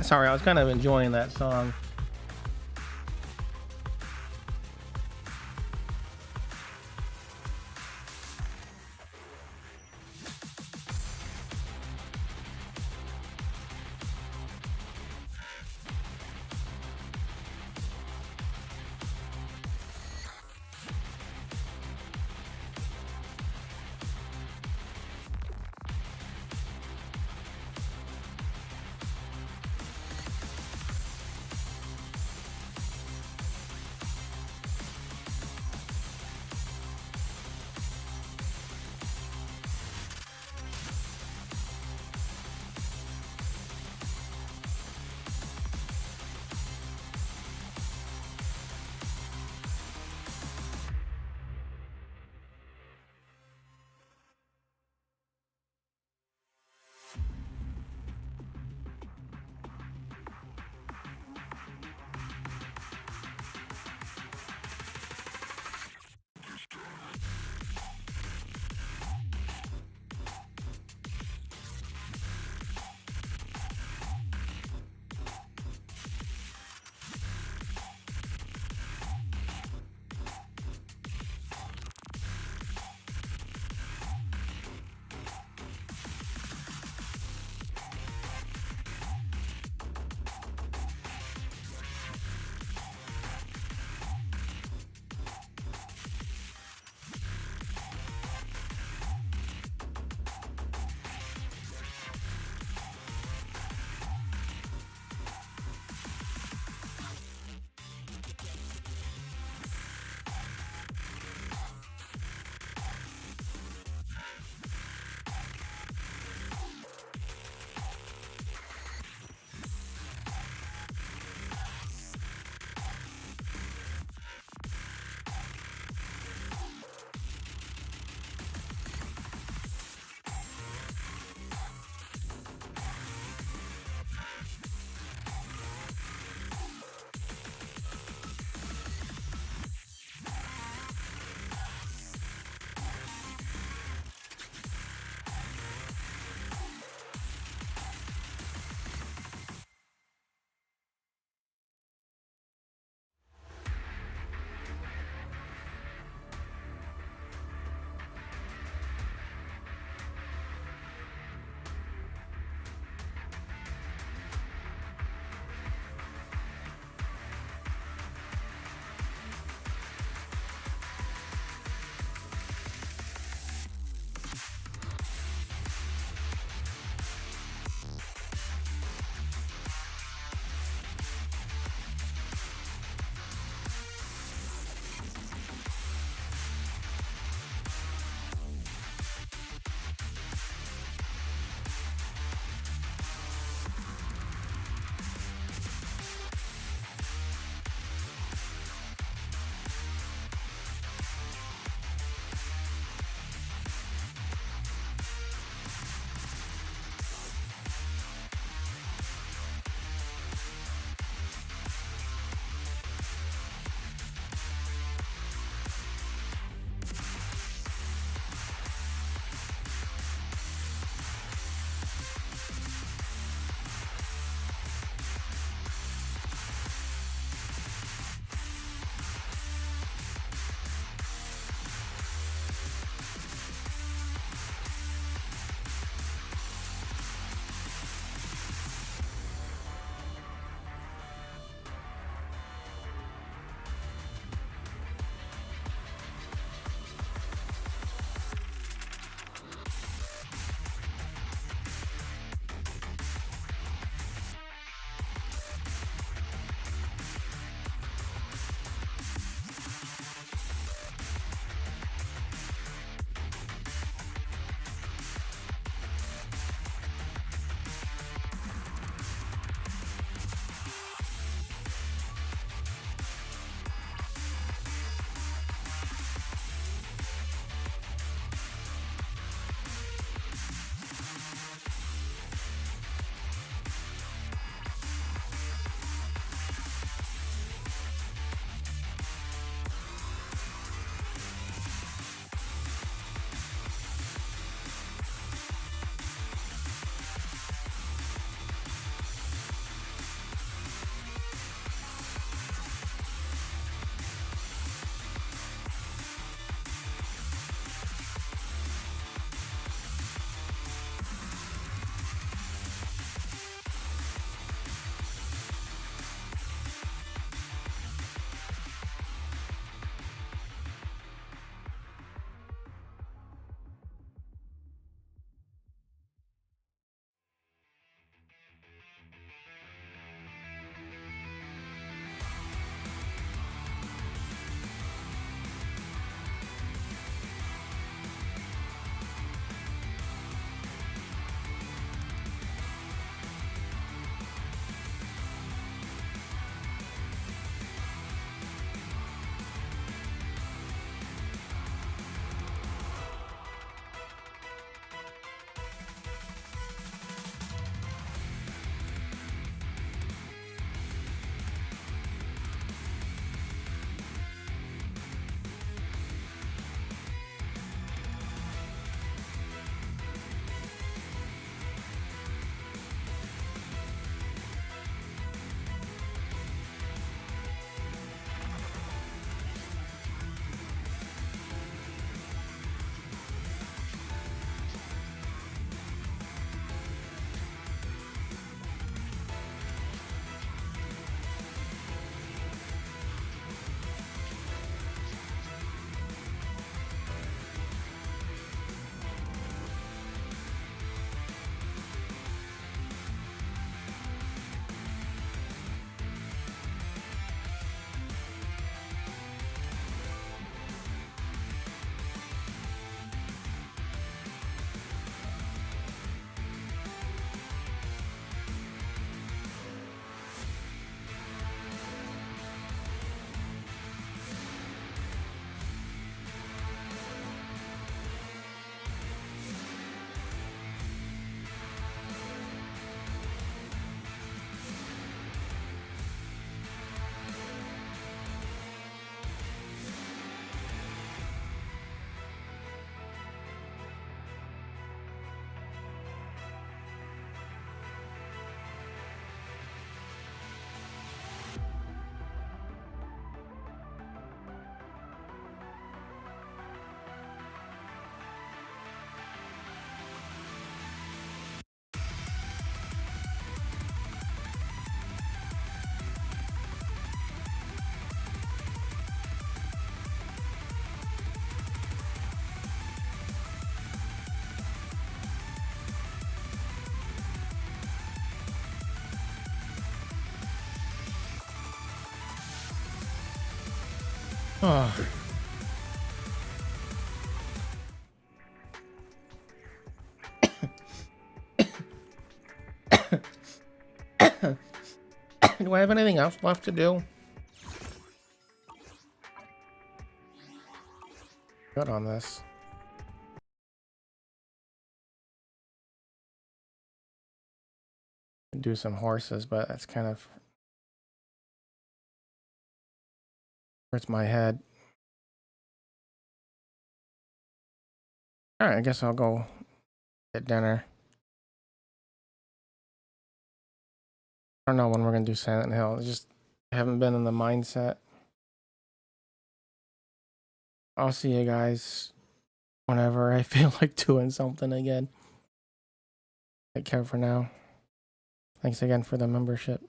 Sorry, I was kind of enjoying that song. Oh. Do I have anything else left to do? Good on this. Do some horses, but that's kind of hurts my head. All right, I guess I'll go get dinner. I don't know when we're gonna do Silent Hill. I just haven't been in the mindset. I'll see you guys whenever I feel like doing something again. Take care for now. Thanks again for the membership.